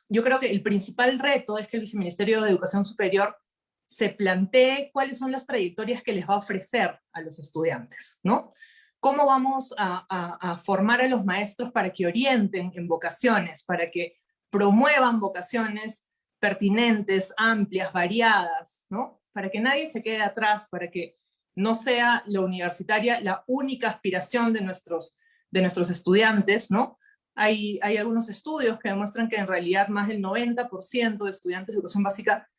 [SPEAKER 4] yo creo que el principal reto es que el Viceministerio de Educación Superior se plantee cuáles son las trayectorias que les va a ofrecer a los estudiantes, ¿no? ¿Cómo vamos a formar a los maestros para que orienten en vocaciones, para que promuevan vocaciones pertinentes, amplias, variadas, ¿no? Para que nadie se quede atrás, para que no sea la universitaria la única aspiración de nuestros estudiantes, ¿no? Hay algunos estudios que demuestran que en realidad más del 90% de estudiantes de educación básica,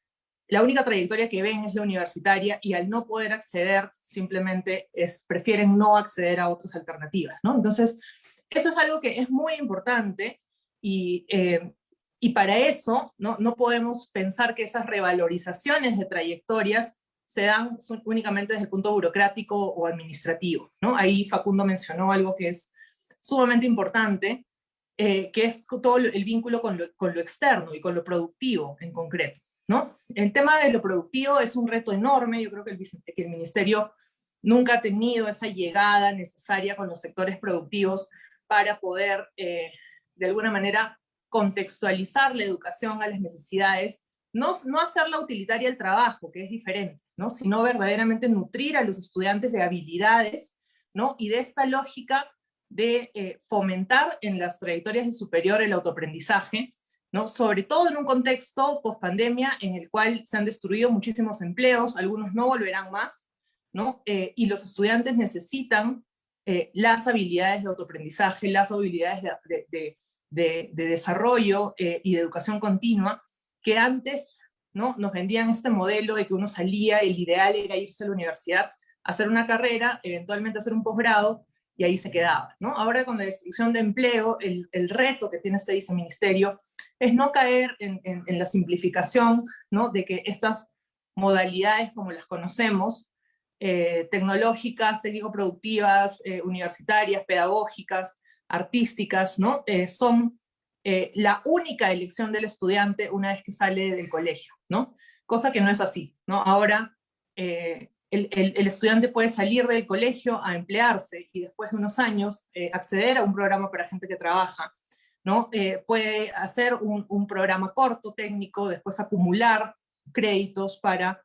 [SPEAKER 4] la única trayectoria que ven es la universitaria, y al no poder acceder, simplemente prefieren no acceder a otras alternativas, ¿no? Entonces, eso es algo que es muy importante, y para eso no podemos pensar que esas revalorizaciones de trayectorias se dan únicamente desde el punto burocrático o administrativo, ¿no? Ahí Facundo mencionó algo que es sumamente importante, que es todo el vínculo con lo externo y con lo productivo en concreto, ¿no? El tema de lo productivo es un reto enorme. Yo creo que el ministerio nunca ha tenido esa llegada necesaria con los sectores productivos para poder, de alguna manera, contextualizar la educación a las necesidades, no hacerla utilitaria al trabajo, que es diferente, ¿no? Sino verdaderamente nutrir a los estudiantes de habilidades, ¿no? Y de esta lógica de fomentar en las trayectorias de superior el autoaprendizaje, ¿no? Sobre todo en un contexto post-pandemia en el cual se han destruido muchísimos empleos, algunos no volverán más, ¿no? Y los estudiantes necesitan las habilidades de autoaprendizaje, las habilidades de desarrollo y de educación continua, que antes, ¿no? Nos vendían este modelo de que uno salía, el ideal era irse a la universidad, hacer una carrera, eventualmente hacer un posgrado, y ahí se quedaba, ¿no? Ahora, con la destrucción de empleo, el reto que tiene este viceministerio es no caer en la simplificación, ¿no? De que estas modalidades, como las conocemos, tecnológicas, técnico-productivas, universitarias, pedagógicas, artísticas, ¿no? Son la única elección del estudiante una vez que sale del colegio, ¿no? Cosa que no es así, ¿no? Ahora, el estudiante puede salir del colegio a emplearse y después de unos años acceder a un programa para gente que trabaja, ¿no? Puede hacer un programa corto, técnico, después acumular créditos para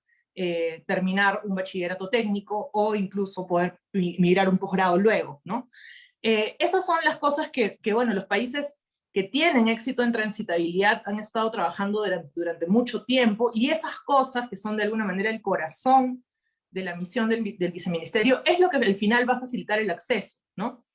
[SPEAKER 4] terminar un bachillerato técnico o incluso poder migrar un posgrado luego, ¿no? Esas son las cosas que, bueno, los países que tienen éxito en transitabilidad han estado trabajando durante mucho tiempo, y esas cosas que son de alguna manera el corazón de la misión del viceministerio es lo que al final va a facilitar el acceso, ¿no?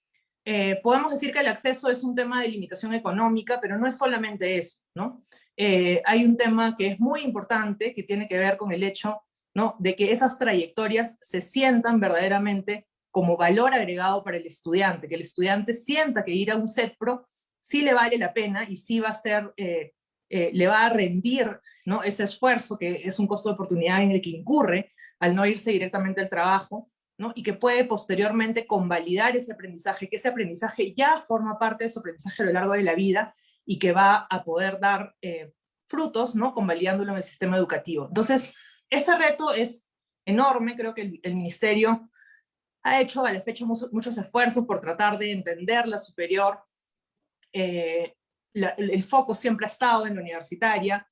[SPEAKER 4] Podemos decir que el acceso es un tema de limitación económica, pero no es solamente eso, ¿no? Hay un tema que es muy importante, que tiene que ver con el hecho, ¿no?, de que esas trayectorias se sientan verdaderamente como valor agregado para el estudiante, que el estudiante sienta que ir a un CETPRO sí le vale la pena y sí va a ser, le va a rendir, ¿no?, ese esfuerzo, que es un costo de oportunidad en el que incurre al no irse directamente al trabajo, ¿no?, y que puede posteriormente convalidar ese aprendizaje, que ese aprendizaje ya forma parte de su aprendizaje a lo largo de la vida y que va a poder dar frutos, ¿no?, convalidándolo en el sistema educativo. Entonces, ese reto es enorme. Creo que el ministerio ha hecho a la fecha muchos esfuerzos por tratar de entender la superior. El foco siempre ha estado en la universitaria,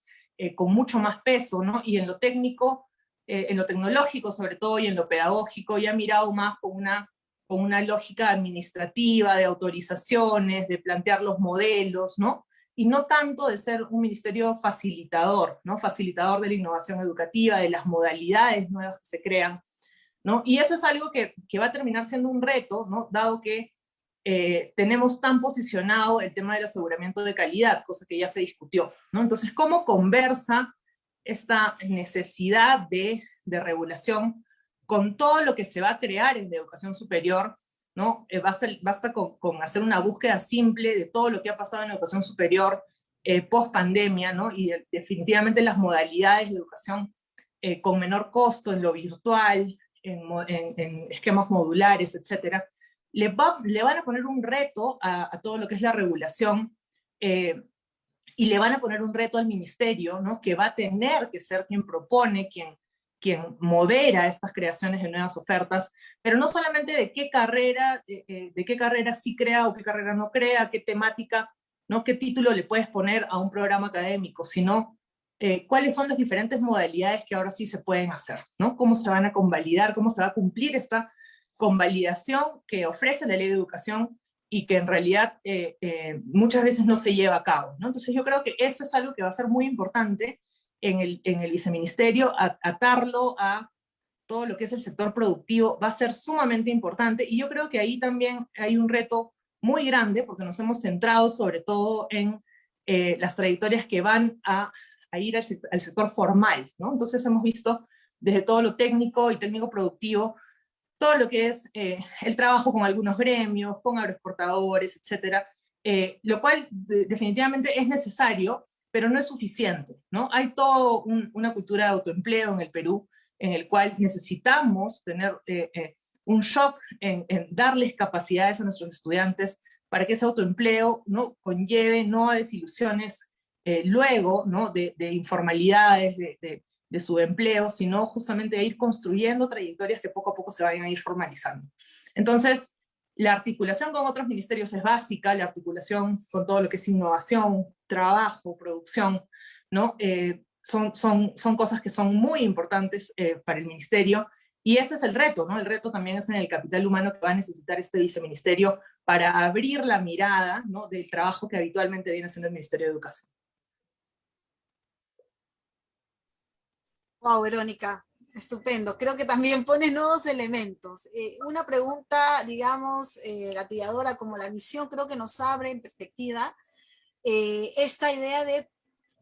[SPEAKER 4] con mucho más peso, ¿no? Y en lo técnico, en lo tecnológico sobre todo, y en lo pedagógico, ya ha mirado más con una lógica administrativa, de autorizaciones, de plantear los modelos, ¿no? Y no tanto de ser un ministerio facilitador, ¿no? Facilitador de la innovación educativa, de las modalidades nuevas que se crean, ¿no? Y eso es algo que va a terminar siendo un reto, ¿no?, dado que tenemos tan posicionado el tema del aseguramiento de calidad, cosa que ya se discutió, ¿no? Entonces, ¿cómo conversa esta necesidad de regulación con todo lo que se va a crear en la educación superior, ¿no? Basta con hacer una búsqueda simple de todo lo que ha pasado en la educación superior post pandemia, ¿no? Y definitivamente las modalidades de educación con menor costo en lo virtual, en esquemas modulares, etcétera, le van a poner un reto a todo lo que es la regulación, y le van a poner un reto al ministerio, ¿no?, que va a tener que ser quien propone, quien modera estas creaciones de nuevas ofertas, pero no solamente de qué carrera sí crea o qué carrera no crea, qué temática, ¿no?, qué título le puedes poner a un programa académico, sino cuáles son las diferentes modalidades que ahora sí se pueden hacer, ¿no? Cómo se van a convalidar, cómo se va a cumplir esta convalidación que ofrece la ley de educación y que en realidad muchas veces no se lleva a cabo, ¿no? Entonces yo creo que eso es algo que va a ser muy importante en el viceministerio, atarlo a todo lo que es el sector productivo, va a ser sumamente importante, y yo creo que ahí también hay un reto muy grande, porque nos hemos centrado sobre todo en las trayectorias que van a ir al sector formal, ¿no? Entonces hemos visto desde todo lo técnico y técnico productivo, todo lo que es el trabajo con algunos gremios, con agroexportadores, etcétera, lo cual definitivamente es necesario, pero no es suficiente, ¿no? Hay toda una cultura de autoempleo en el Perú, en el cual necesitamos tener un shock en darles capacidades a nuestros estudiantes para que ese autoempleo no conlleve no a desilusiones luego, ¿no?, de informalidades, de subempleo, sino justamente de ir construyendo trayectorias que poco a poco se vayan a ir formalizando. Entonces, la articulación con otros ministerios es básica, la articulación con todo lo que es innovación, trabajo, producción, ¿no? Son cosas que son muy importantes para el ministerio, y ese es el reto, ¿no? El reto también es en el capital humano que va a necesitar este viceministerio para abrir la mirada, ¿no?, del trabajo que habitualmente viene haciendo el Ministerio de Educación.
[SPEAKER 1] Wow, Verónica, estupendo. Creo que también pones nuevos elementos. Una pregunta, digamos, gatilladora como la misión, creo que nos abre en perspectiva esta idea de,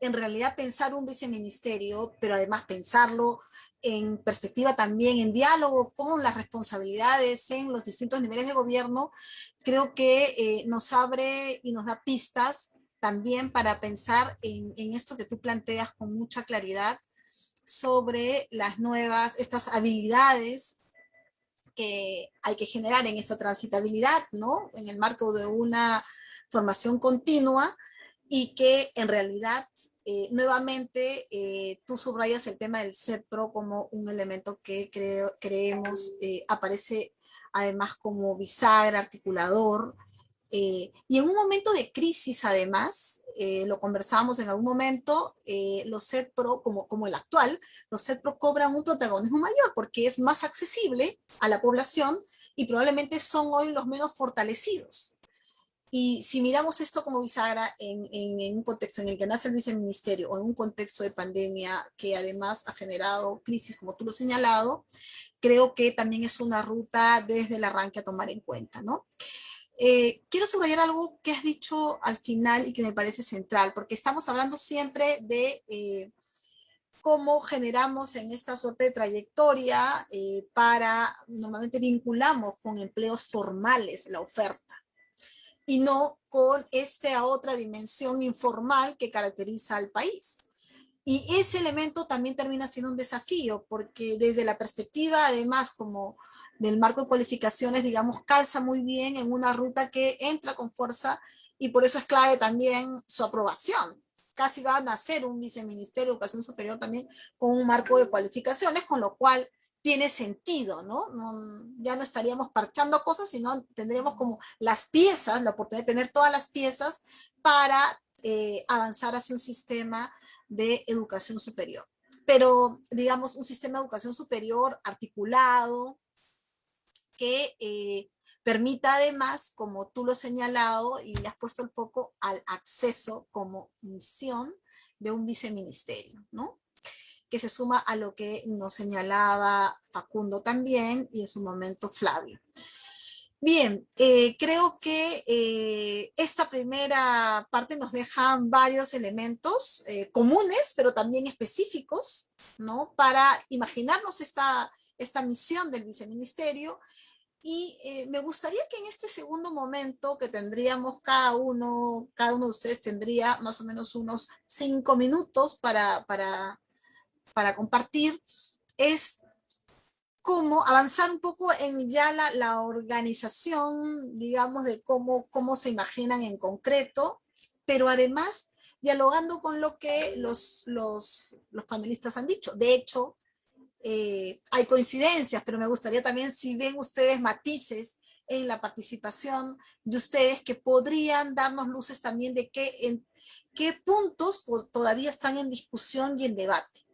[SPEAKER 1] en realidad, pensar un viceministerio, pero además pensarlo en perspectiva también, en diálogo con las responsabilidades en los distintos niveles de gobierno. Creo que nos abre y nos da pistas también para pensar en esto que tú planteas con mucha claridad, sobre estas habilidades que hay que generar en esta transitabilidad, ¿no?, en el marco de una formación continua, y que en realidad, nuevamente, tú subrayas el tema del CEDPRO como un elemento que creemos aparece además como bisagra, articulador, y en un momento de crisis, además, lo conversábamos en algún momento, los CEDPRO, como el actual, los CEDPRO cobran un protagonismo mayor porque es más accesible a la población y probablemente son hoy los menos fortalecidos. Y si miramos esto como bisagra en un contexto en el que nace el viceministerio o en un contexto de pandemia que además ha generado crisis, como tú lo has señalado, creo que también es una ruta desde el arranque a tomar en cuenta, ¿no? Quiero subrayar algo que has dicho al final y que me parece central, porque estamos hablando siempre de cómo generamos en esta suerte de trayectoria normalmente vinculamos con empleos formales la oferta y no con esta otra dimensión informal que caracteriza al país. Y ese elemento también termina siendo un desafío, porque desde la perspectiva, además, como del marco de cualificaciones, digamos, calza muy bien en una ruta que entra con fuerza y por eso es clave también su aprobación. Casi va a nacer un viceministerio de Educación Superior también con un marco de cualificaciones, con lo cual tiene sentido, ¿no? Ya no estaríamos parchando cosas, sino tendríamos como las piezas, la oportunidad de tener todas las piezas para avanzar hacia un sistema de educación superior. Pero, digamos, un sistema de educación superior articulado que permita además, como tú lo has señalado y le has puesto el foco al acceso como misión de un viceministerio, ¿no? Que se suma a lo que nos señalaba Facundo también y en su momento Flavio. Bien, creo que esta primera parte nos deja varios elementos comunes, pero también específicos, ¿no? Para imaginarnos esta misión del viceministerio. Y me gustaría que en este segundo momento que tendríamos cada uno de ustedes tendría más o menos unos 5 minutos para compartir, es cómo avanzar un poco en ya la organización, digamos, de cómo se imaginan en concreto, pero además dialogando con lo que los panelistas han dicho. De hecho, hay coincidencias, pero me gustaría también si ven ustedes matices en la participación de ustedes que podrían darnos luces también de en qué puntos todavía están en discusión y en debate.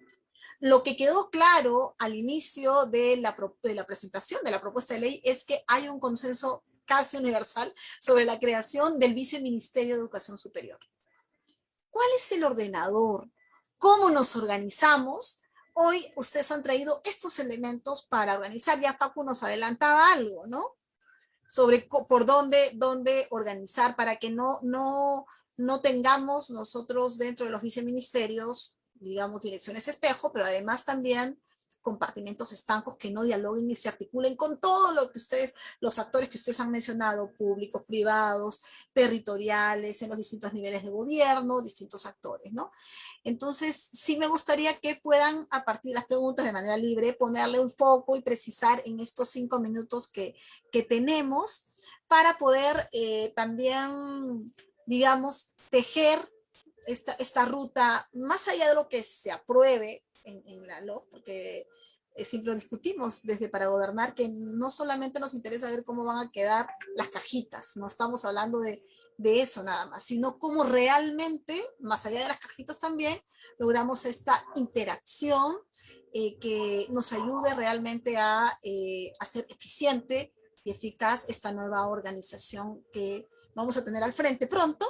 [SPEAKER 1] Lo que quedó claro al inicio de la presentación de la propuesta de ley es que hay un consenso casi universal sobre la creación del Viceministerio de Educación Superior. ¿Cuál es el ordenador? ¿Cómo nos organizamos? Hoy ustedes han traído estos elementos para organizar. Ya Facu nos adelantaba algo, ¿no? Sobre por dónde organizar para que no tengamos nosotros dentro de los viceministerios, digamos, direcciones espejo, pero además también compartimentos estancos que no dialoguen y se articulen con todo lo que los actores que ustedes han mencionado, públicos, privados, territoriales, en los distintos niveles de gobierno, distintos actores, ¿no? Entonces, sí me gustaría que puedan, a partir de las preguntas de manera libre, ponerle un foco y precisar en estos 5 minutos que tenemos para poder también, digamos, tejer esta ruta, más allá de lo que se apruebe en la LOF, porque siempre lo discutimos desde Para Gobernar, que no solamente nos interesa ver cómo van a quedar las cajitas, no estamos hablando de eso nada más, sino cómo realmente, más allá de las cajitas también, logramos esta interacción que nos ayude realmente a hacer eficiente y eficaz esta nueva organización que vamos a tener al frente pronto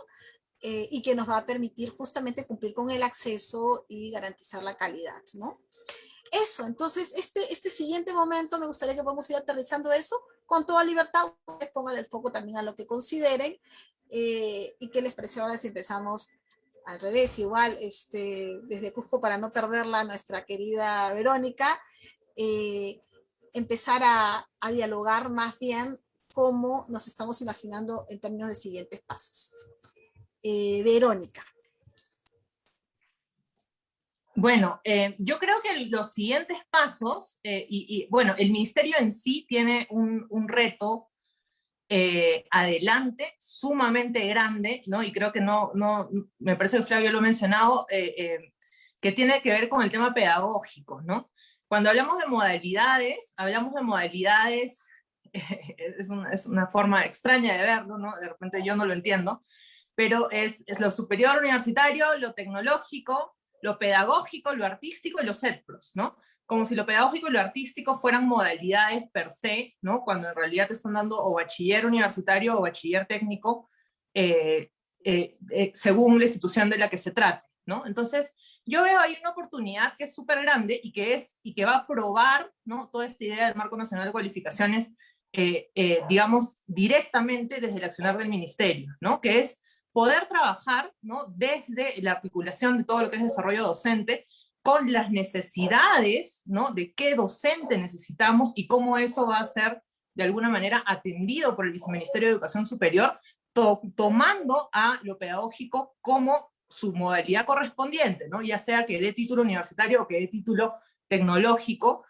[SPEAKER 1] y que nos va a permitir justamente cumplir con el acceso y garantizar la calidad, ¿no? Eso, entonces, este siguiente momento me gustaría que podamos ir aterrizando eso con toda libertad. Ustedes pongan el foco también a lo que consideren y qué les parece ahora si empezamos al revés, igual, desde Cusco para no perderla, nuestra querida Verónica, empezar a dialogar más bien cómo nos estamos imaginando en términos de siguientes pasos. Verónica.
[SPEAKER 4] Bueno, yo creo que los siguientes pasos, bueno, el ministerio en sí tiene un reto adelante, sumamente grande, ¿no? Y creo que me parece que Flavio lo ha mencionado, que tiene que ver con el tema pedagógico, ¿no? Cuando hablamos de modalidades, es una forma extraña de verlo, ¿no? De repente yo no lo entiendo, pero es lo superior universitario, lo tecnológico, lo pedagógico, lo artístico y los CETPROS, ¿no? Como si lo pedagógico y lo artístico fueran modalidades per se, ¿no? Cuando en realidad te están dando o bachiller universitario o bachiller técnico, según la institución de la que se trate, ¿no? Entonces, yo veo ahí una oportunidad que es súper grande y que va a probar, ¿no?, toda esta idea del Marco Nacional de Cualificaciones, digamos, directamente desde el accionar del ministerio, ¿no? Que es poder trabajar, ¿no?, desde la articulación de todo lo que es desarrollo docente, con las necesidades, ¿no?, de qué docente necesitamos y cómo eso va a ser de alguna manera atendido por el Viceministerio de Educación Superior, tomando a lo pedagógico como su modalidad correspondiente, ¿no? Ya sea que dé título universitario o que dé título tecnológico,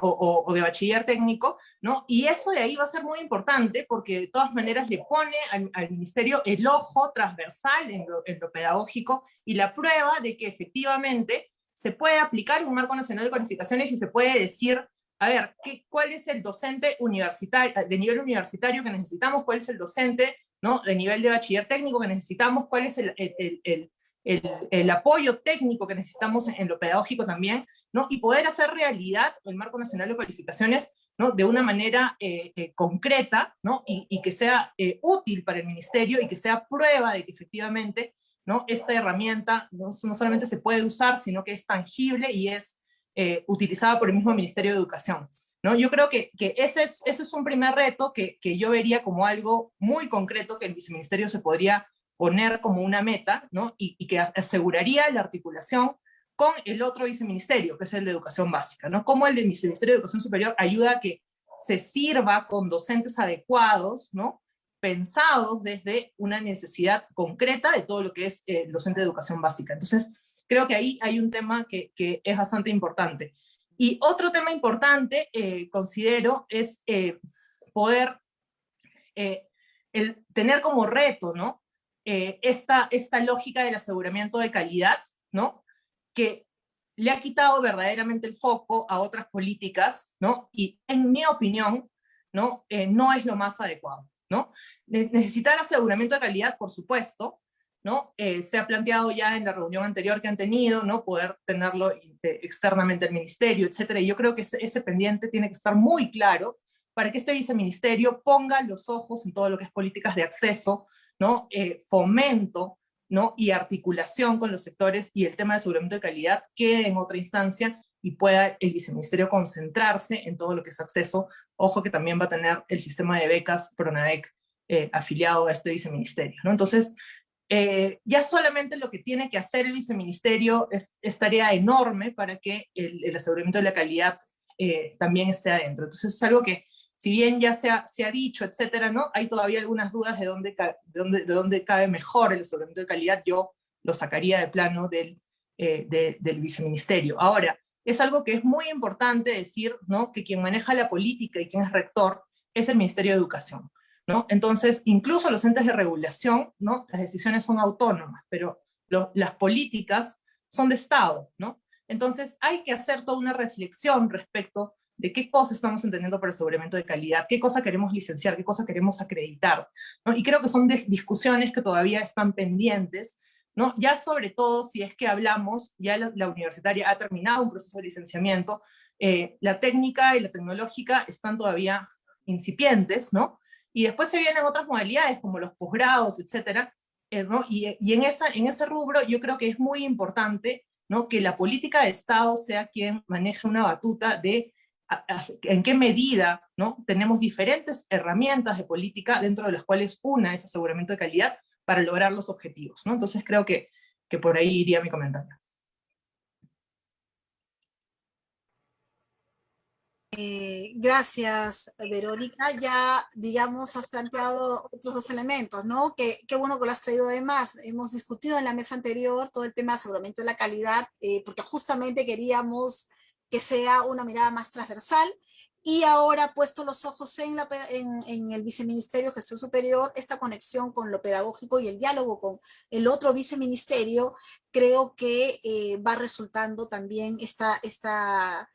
[SPEAKER 4] o de bachiller técnico, ¿no? Y eso de ahí va a ser muy importante porque de todas maneras le pone al ministerio el ojo transversal en lo pedagógico y la prueba de que efectivamente se puede aplicar un marco nacional de cualificaciones y se puede decir, a ver, ¿cuál es el docente universitario, de nivel universitario que necesitamos? ¿Cuál es el docente, ¿no?, de nivel de bachiller técnico que necesitamos? ¿Cuál es el apoyo técnico que necesitamos en lo pedagógico también, ¿no? Y poder hacer realidad el Marco Nacional de Cualificaciones, ¿no?, de una manera concreta, ¿no?, y que sea útil para el ministerio y que sea prueba de que efectivamente, ¿no?, esta herramienta no solamente se puede usar, sino que es tangible y es utilizada por el mismo Ministerio de Educación, ¿no? Yo creo que ese es un primer reto que yo vería como algo muy concreto que el viceministerio se podría poner como una meta, ¿no?, y que aseguraría la articulación con el otro viceministerio, que es el de Educación Básica, ¿no? Cómo el de Viceministerio de Educación Superior ayuda a que se sirva con docentes adecuados, ¿no?, pensados desde una necesidad concreta de todo lo que es el docente de Educación Básica. Entonces, creo que ahí hay un tema que es bastante importante. Y otro tema importante, considero, es poder tener como reto, ¿no?, esta lógica del aseguramiento de calidad, ¿no?, que le ha quitado verdaderamente el foco a otras políticas, ¿no? Y en mi opinión, ¿no?, no es lo más adecuado, ¿no? Necesitar aseguramiento de calidad, por supuesto, ¿no? Se ha planteado ya en la reunión anterior que han tenido, ¿no?, poder tenerlo externamente al ministerio, etcétera. Y yo creo que ese pendiente tiene que estar muy claro para que este viceministerio ponga los ojos en todo lo que es políticas de acceso, ¿no?, fomento, ¿no?, y articulación con los sectores, y el tema de aseguramiento de calidad quede en otra instancia y pueda el viceministerio concentrarse en todo lo que es acceso. Ojo que también va a tener el sistema de becas PRONADEC afiliado a este viceministerio, ¿no? Entonces, ya solamente lo que tiene que hacer el viceministerio es tarea enorme para que el aseguramiento de la calidad también esté adentro. Entonces es algo que, si bien ya se ha dicho, etcétera, ¿no?, hay todavía algunas dudas de dónde cabe mejor el aseguramiento de calidad. Yo lo sacaría de plano del viceministerio. Ahora, es algo que es muy importante decir, ¿no?, que quien maneja la política y quien es rector es el Ministerio de Educación, ¿no? Entonces, incluso los entes de regulación, ¿no?, las decisiones son autónomas, pero las políticas son de Estado, ¿no? Entonces, hay que hacer toda una reflexión respecto de qué cosa estamos entendiendo por aseguramiento de calidad, qué cosa queremos licenciar, qué cosa queremos acreditar, ¿no? Y creo que son discusiones que todavía están pendientes, ¿no? Ya sobre todo si es que hablamos, ya la universitaria ha terminado un proceso de licenciamiento, la técnica y la tecnológica están todavía incipientes, ¿no? Y después se vienen otras modalidades como los posgrados, etcétera, ¿no? Y en ese rubro yo creo que es muy importante, ¿no?, que la política de Estado sea quien maneje una batuta de en qué medida, ¿no?, tenemos diferentes herramientas de política, dentro de las cuales una es aseguramiento de calidad para lograr los objetivos, ¿no? Entonces creo que por ahí iría mi comentario.
[SPEAKER 1] Gracias, Verónica. Ya, digamos, has planteado otros dos elementos, ¿no? Qué bueno que lo has traído además. Hemos discutido en la mesa anterior todo el tema de aseguramiento de la calidad, porque justamente queríamos que sea una mirada más transversal, y ahora puesto los ojos en el Viceministerio de Gestión Superior, esta conexión con lo pedagógico y el diálogo con el otro viceministerio, creo que va resultando también esta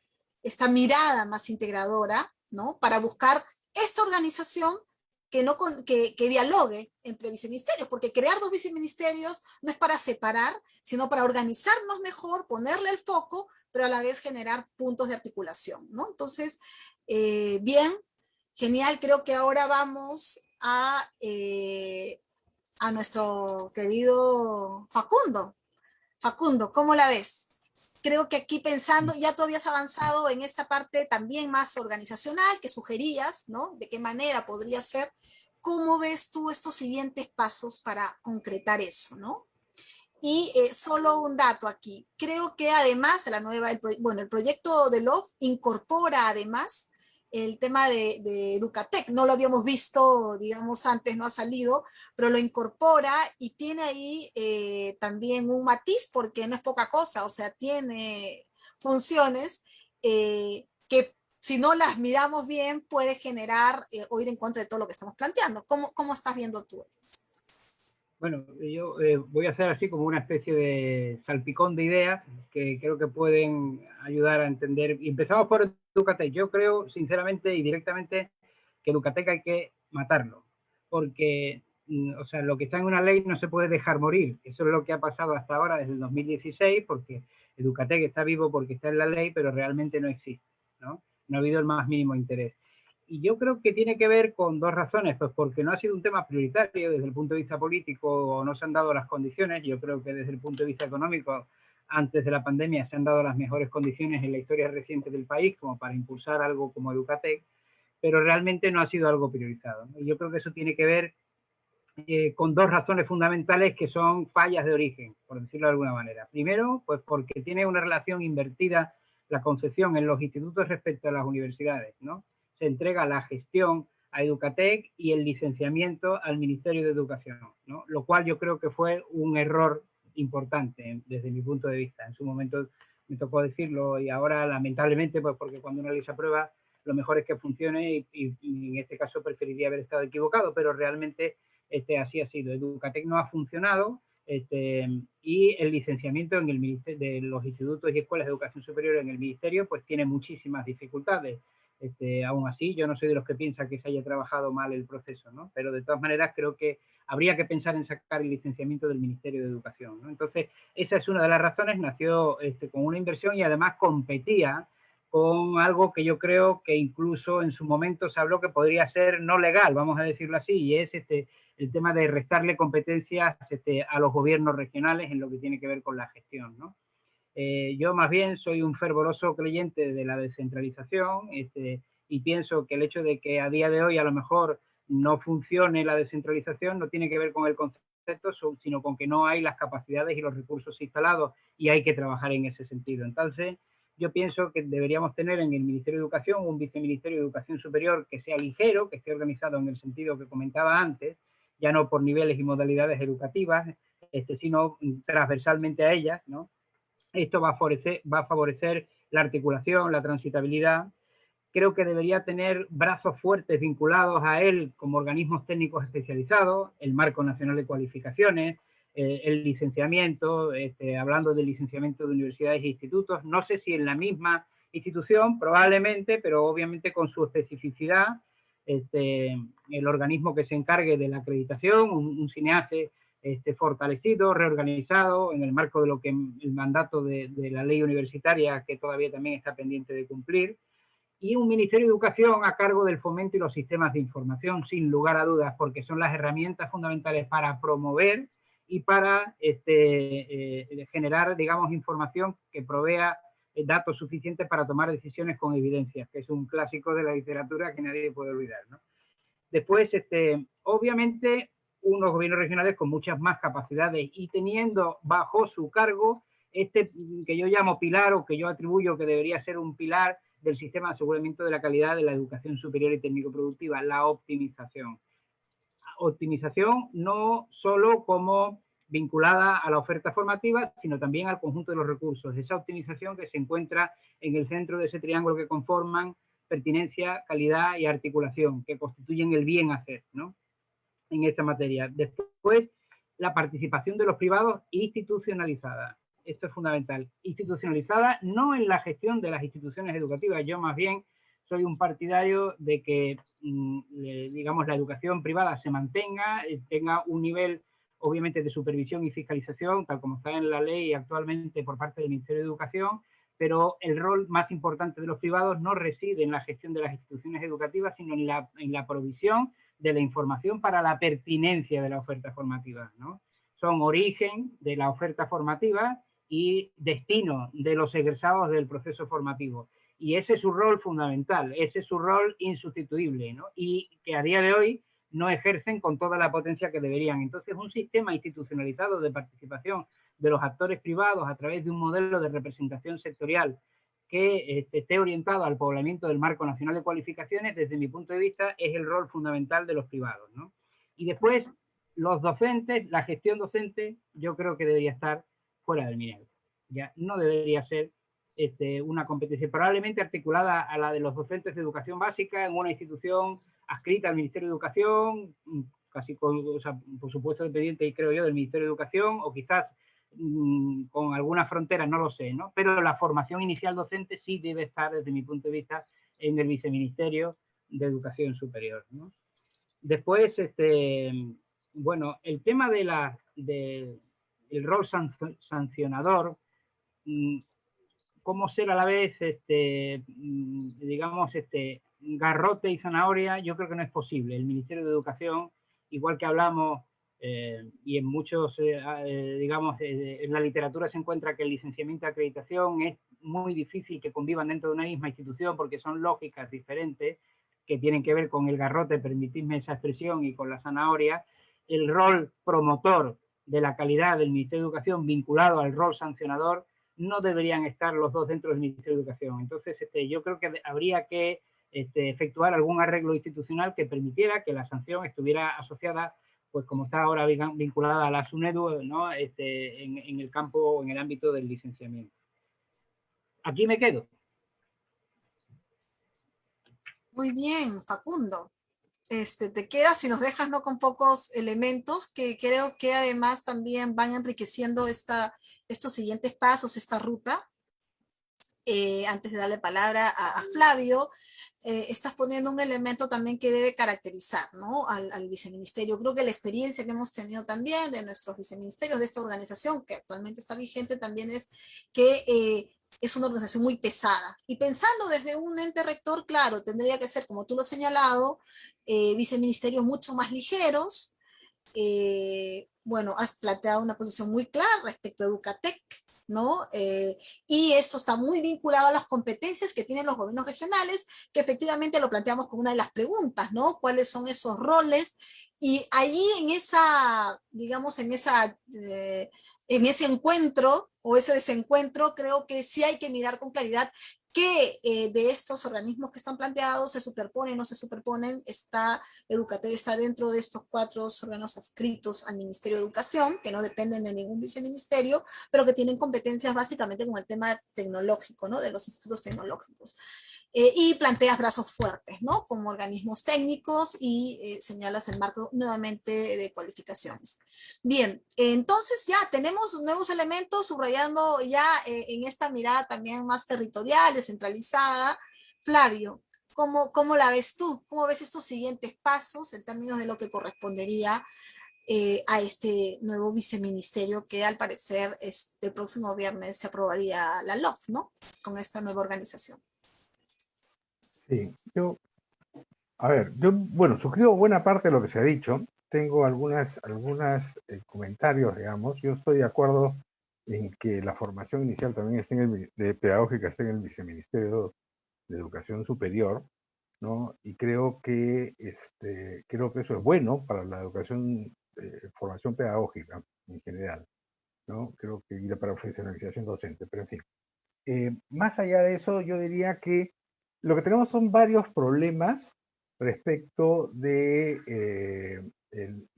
[SPEAKER 1] mirada más integradora, ¿no? Para buscar esta organización que dialogue entre viceministerios, porque crear dos viceministerios no es para separar, sino para organizarnos mejor, ponerle el foco, pero a la vez generar puntos de articulación, ¿no? Entonces, bien, genial, creo que ahora vamos a nuestro querido Facundo. Facundo, ¿cómo la ves? Creo que aquí pensando, ya tú habías avanzado en esta parte también más organizacional, que sugerías, ¿no? De qué manera podría ser. ¿Cómo ves tú estos siguientes pasos para concretar eso, ¿no? Y solo un dato aquí. Creo que además el proyecto de LOF incorpora además el tema de Educatec. No lo habíamos visto, digamos, antes, no ha salido, pero lo incorpora y tiene ahí también un matiz, porque no es poca cosa, o sea, tiene funciones que si no las miramos bien puede generar o ir en contra de todo lo que estamos planteando. ¿Cómo estás viendo tú?
[SPEAKER 3] Bueno, yo voy a hacer así como una especie de salpicón de ideas que creo que pueden ayudar a entender. Y empezamos por Educatec. Yo creo, sinceramente y directamente, que Educatec hay que matarlo. Porque, o sea, lo que está en una ley no se puede dejar morir. Eso es lo que ha pasado hasta ahora, desde el 2016, porque Educatec está vivo porque está en la ley, pero realmente no existe, ¿no? No ha habido el más mínimo interés. Y yo creo que tiene que ver con dos razones, pues porque no ha sido un tema prioritario desde el punto de vista político o no se han dado las condiciones. Yo creo que desde el punto de vista económico, antes de la pandemia se han dado las mejores condiciones en la historia reciente del país como para impulsar algo como Educatec, pero realmente no ha sido algo priorizado. Y yo creo que eso tiene que ver con dos razones fundamentales que son fallas de origen, por decirlo de alguna manera. Primero, pues porque tiene una relación invertida la concepción en los institutos respecto a las universidades, ¿no? Se entrega la gestión a Educatec y el licenciamiento al Ministerio de Educación, ¿no? Lo cual yo creo que fue un error importante desde mi punto de vista. En su momento me tocó decirlo y ahora lamentablemente, pues porque cuando una ley se aprueba, lo mejor es que funcione y en este caso preferiría haber estado equivocado, pero realmente así ha sido. Educatec no ha funcionado y el licenciamiento en el ministerio, de los institutos y escuelas de educación superior en el ministerio pues tiene muchísimas dificultades. Aún así, yo no soy de los que piensa que se haya trabajado mal el proceso, ¿no? Pero de todas maneras creo que habría que pensar en sacar el licenciamiento del Ministerio de Educación, ¿no? Entonces, esa es una de las razones, nació con una inversión y además competía con algo que yo creo que incluso en su momento se habló que podría ser no legal, vamos a decirlo así, y es el tema de restarle competencias a los gobiernos regionales en lo que tiene que ver con la gestión, ¿no? Yo más bien soy un fervoroso creyente de la descentralización y pienso que el hecho de que a día de hoy a lo mejor no funcione la descentralización no tiene que ver con el concepto, sino con que no hay las capacidades y los recursos instalados y hay que trabajar en ese sentido. Entonces, yo pienso que deberíamos tener en el Ministerio de Educación un viceministerio de Educación Superior que sea ligero, que esté organizado en el sentido que comentaba antes, ya no por niveles y modalidades educativas, sino transversalmente a ellas, ¿no? Esto va a favorecer la articulación, la transitabilidad. Creo que debería tener brazos fuertes vinculados a él como organismos técnicos especializados, el Marco Nacional de Cualificaciones, el licenciamiento, hablando del licenciamiento de universidades e institutos, no sé si en la misma institución, probablemente, pero obviamente con su especificidad, el organismo que se encargue de la acreditación, un CINEACE fortalecido, reorganizado en el marco de lo que el mandato de la ley universitaria que todavía también está pendiente de cumplir, y un Ministerio de Educación a cargo del fomento y los sistemas de información, sin lugar a dudas, porque son las herramientas fundamentales para promover y para generar, digamos, información que provea datos suficientes para tomar decisiones con evidencias, que es un clásico de la literatura que nadie puede olvidar, ¿no? Después, obviamente, unos gobiernos regionales con muchas más capacidades y teniendo bajo su cargo que yo llamo pilar o que yo atribuyo que debería ser un pilar del sistema de aseguramiento de la calidad de la educación superior y técnico-productiva, la optimización. Optimización no solo como vinculada a la oferta formativa, sino también al conjunto de los recursos. Esa optimización que se encuentra en el centro de ese triángulo que conforman pertinencia, calidad y articulación, que constituyen el bien hacer, ¿no?, en esta materia. Después, la participación de los privados institucionalizada. Esto es fundamental. Institucionalizada no en la gestión de las instituciones educativas. Yo más bien soy un partidario de que, digamos, la educación privada se mantenga, tenga un nivel, obviamente, de supervisión y fiscalización, tal como está en la ley actualmente por parte del Ministerio de Educación, pero el rol más importante de los privados no reside en la gestión de las instituciones educativas, sino en la provisión de la información para la pertinencia de la oferta formativa, ¿no? Son origen de la oferta formativa y destino de los egresados del proceso formativo. Y ese es su rol fundamental, ese es su rol insustituible, ¿no? Y que a día de hoy no ejercen con toda la potencia que deberían. Entonces, un sistema institucionalizado de participación de los actores privados a través de un modelo de representación sectorial que esté orientado al poblamiento del marco nacional de cualificaciones, desde mi punto de vista, es el rol fundamental de los privados, ¿no? Y después, los docentes, la gestión docente, yo creo que debería estar fuera del MINEDU. Ya no debería ser una competencia probablemente articulada a la de los docentes de educación básica en una institución adscrita al Ministerio de Educación, casi o sea, por supuesto dependiente, creo yo, del Ministerio de Educación, o quizás con alguna frontera, no lo sé, ¿no? Pero la formación inicial docente sí debe estar, desde mi punto de vista, en el Viceministerio de Educación Superior, ¿no? Después, bueno, el tema del rol sancionador, cómo ser a la vez, digamos, garrote y zanahoria, yo creo que no es posible. El Ministerio de Educación, igual que hablamos, y en muchos, digamos, en la literatura se encuentra que el licenciamiento y acreditación es muy difícil que convivan dentro de una misma institución porque son lógicas diferentes que tienen que ver con el garrote, permitidme esa expresión, y con la zanahoria. El rol promotor de la calidad del Ministerio de Educación vinculado al rol sancionador, no deberían estar los dos dentro del Ministerio de Educación. Entonces, yo creo que habría que efectuar algún arreglo institucional que permitiera que la sanción estuviera asociada, pues como está ahora vinculada a la SUNEDU, ¿no? En el campo, en el ámbito del licenciamiento. Aquí me quedo.
[SPEAKER 1] Muy bien, Facundo. Te quedas y nos dejas, ¿no?, con pocos elementos que creo que además también van enriqueciendo estos siguientes pasos, esta ruta. Antes de darle palabra a Flavio, estás poniendo un elemento también que debe caracterizar, ¿no?, al viceministerio. Creo que la experiencia que hemos tenido también de nuestros viceministerios, de esta organización que actualmente está vigente, también es que es una organización muy pesada. Y pensando desde un ente rector, claro, tendría que ser, como tú lo has señalado, viceministerios mucho más ligeros. Bueno, has planteado una posición muy clara respecto a Educatec, ¿no? Y esto está muy vinculado a las competencias que tienen los gobiernos regionales, que efectivamente lo planteamos como una de las preguntas, ¿no? ¿Cuáles son esos roles? Y allí en esa, digamos, en ese encuentro o ese desencuentro, creo que sí hay que mirar con claridad qué de estos organismos que están planteados se superponen, no se superponen. Educatec está dentro de estos 4 órganos adscritos al Ministerio de Educación, que no dependen de ningún viceministerio, pero que tienen competencias básicamente con el tema tecnológico, ¿no?, de los institutos tecnológicos. Y planteas brazos fuertes, ¿no?, como organismos técnicos, y señalas el marco nuevamente de cualificaciones. Bien, entonces ya tenemos nuevos elementos subrayando ya en esta mirada también más territorial, descentralizada. Flavio, ¿cómo la ves tú? ¿Cómo ves estos siguientes pasos en términos de lo que correspondería a este nuevo viceministerio que al parecer el próximo viernes se aprobaría la LOF, ¿no?, con esta nueva organización?
[SPEAKER 2] Sí, bueno, suscribo buena parte de lo que se ha dicho. Tengo algunos comentarios, digamos. Yo estoy de acuerdo en que la formación inicial también pedagógica esté en el Viceministerio de Educación Superior, ¿no? Y creo que eso es bueno para la educación, formación pedagógica en general, ¿no? Creo que ir para profesionalización docente, pero en fin. Más allá de eso, yo diría que lo que tenemos son varios problemas respecto de el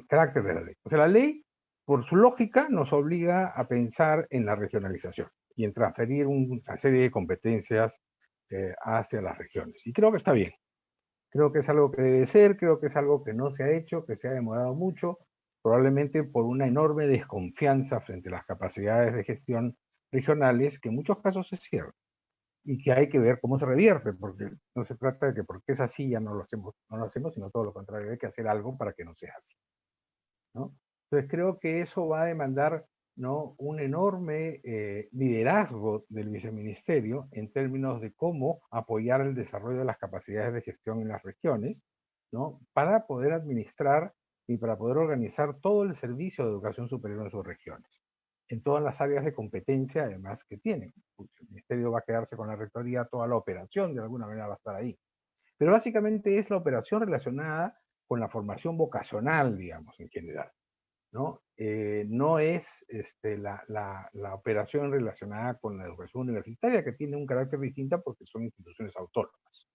[SPEAKER 2] carácter de la ley. O sea, la ley, por su lógica, nos obliga a pensar en la regionalización y en transferir una serie de competencias hacia las regiones. Y creo que está bien. Creo que es algo que debe ser, creo que es algo que no se ha hecho, que se ha demorado mucho, probablemente por una enorme desconfianza frente a las capacidades de gestión regionales, que en muchos casos se cierran y que hay que ver cómo se revierte, porque no se trata de que porque es así ya no lo hacemos, sino todo lo contrario, hay que hacer algo para que no sea así, ¿no? Entonces creo que eso va a demandar, ¿no?, un enorme liderazgo del viceministerio en términos de cómo apoyar el desarrollo de las capacidades de gestión en las regiones, ¿no?, para poder administrar y para poder organizar todo el servicio de educación superior en sus regiones, en todas las áreas de competencia además que tienen. El ministerio va a quedarse con la rectoría, toda la operación de alguna manera va a estar ahí. Pero básicamente es la operación relacionada con la formación vocacional, digamos, en general, ¿no? No es la operación relacionada con la educación universitaria, que tiene un carácter distinto porque son instituciones autónomas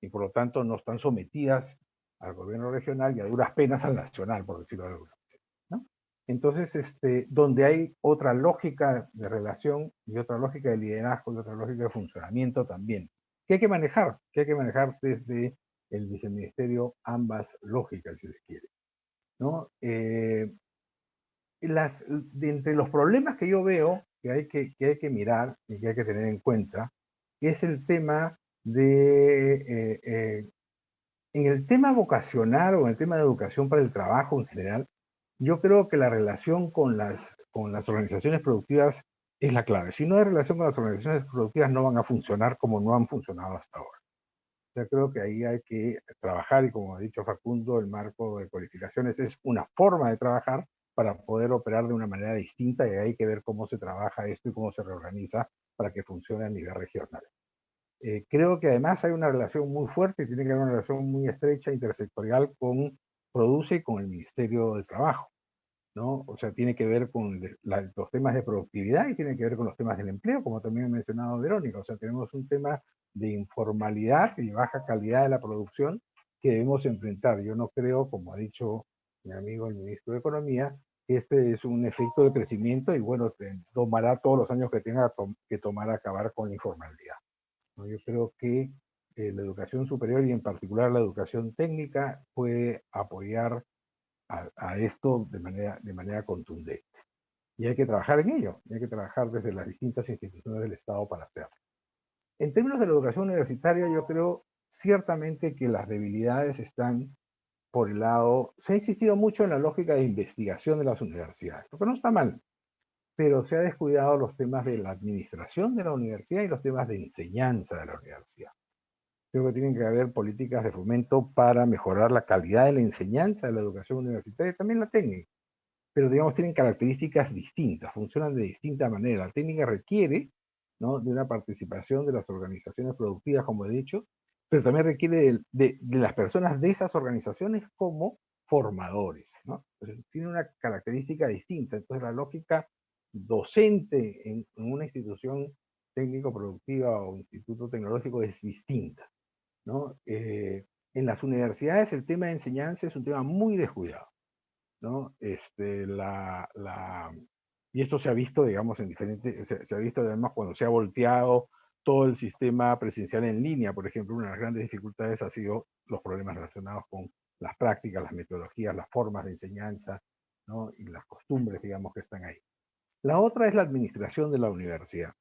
[SPEAKER 2] y por lo tanto no están sometidas al gobierno regional y a duras penas al nacional, por decirlo de alguna manera, ¿no? Entonces, donde hay otra lógica de relación y otra lógica de liderazgo y otra lógica de funcionamiento también, que hay que manejar desde el viceministerio ambas lógicas, si se quiere, ¿no? Entre los problemas que yo veo que hay que mirar y que hay que tener en cuenta, es el tema en el tema vocacional o en el tema de educación para el trabajo en general, yo creo que la relación con las organizaciones productivas es la clave. Si no hay relación con las organizaciones productivas, no van a funcionar como no han funcionado hasta ahora. Yo creo que ahí hay que trabajar y, como ha dicho Facundo, el marco de cualificaciones es una forma de trabajar para poder operar de una manera distinta y hay que ver cómo se trabaja esto y cómo se reorganiza para que funcione a nivel regional. Creo que además hay una relación muy fuerte y tiene que haber una relación muy estrecha, intersectorial con Produce y con el Ministerio de Trabajo, ¿no? O sea, tiene que ver con los temas de productividad y tiene que ver con los temas del empleo, como también ha mencionado Verónica. O sea, tenemos un tema de informalidad y baja calidad de la producción que debemos enfrentar. Yo no creo, como ha dicho mi amigo el ministro de Economía, que este es un efecto de crecimiento y bueno, tomará todos los años que tenga que tomar acabar con la informalidad, ¿no? Yo creo que la educación superior y en particular la educación técnica puede apoyar a esto de manera contundente. Y hay que trabajar en ello, y hay que trabajar desde las distintas instituciones del Estado para hacerlo. En términos de la educación universitaria, yo creo ciertamente que las debilidades están por el lado, se ha insistido mucho en la lógica de investigación de las universidades, lo que no está mal, pero se ha descuidado los temas de la administración de la universidad y los temas de enseñanza de la universidad. Creo que tienen que haber políticas de fomento para mejorar la calidad de la enseñanza de la educación universitaria y también la técnica. Pero digamos tienen características distintas, funcionan de distinta manera. La técnica requiere, ¿no?, de una participación de las organizaciones productivas, como he dicho, pero también requiere de las personas de esas organizaciones como formadores, ¿no? Entonces, tiene una característica distinta. Entonces la lógica docente en una institución técnico-productiva o instituto tecnológico es distinta, ¿no? En las universidades el tema de enseñanza es un tema muy descuidado, ¿no? Y esto se ha visto, digamos, en diferentes, se ha visto además cuando se ha volteado todo el sistema presencial en línea, por ejemplo, una de las grandes dificultades ha sido los problemas relacionados con las prácticas, las metodologías, las formas de enseñanza, ¿no?, y las costumbres, digamos, que están ahí. La otra es la administración de la universidad,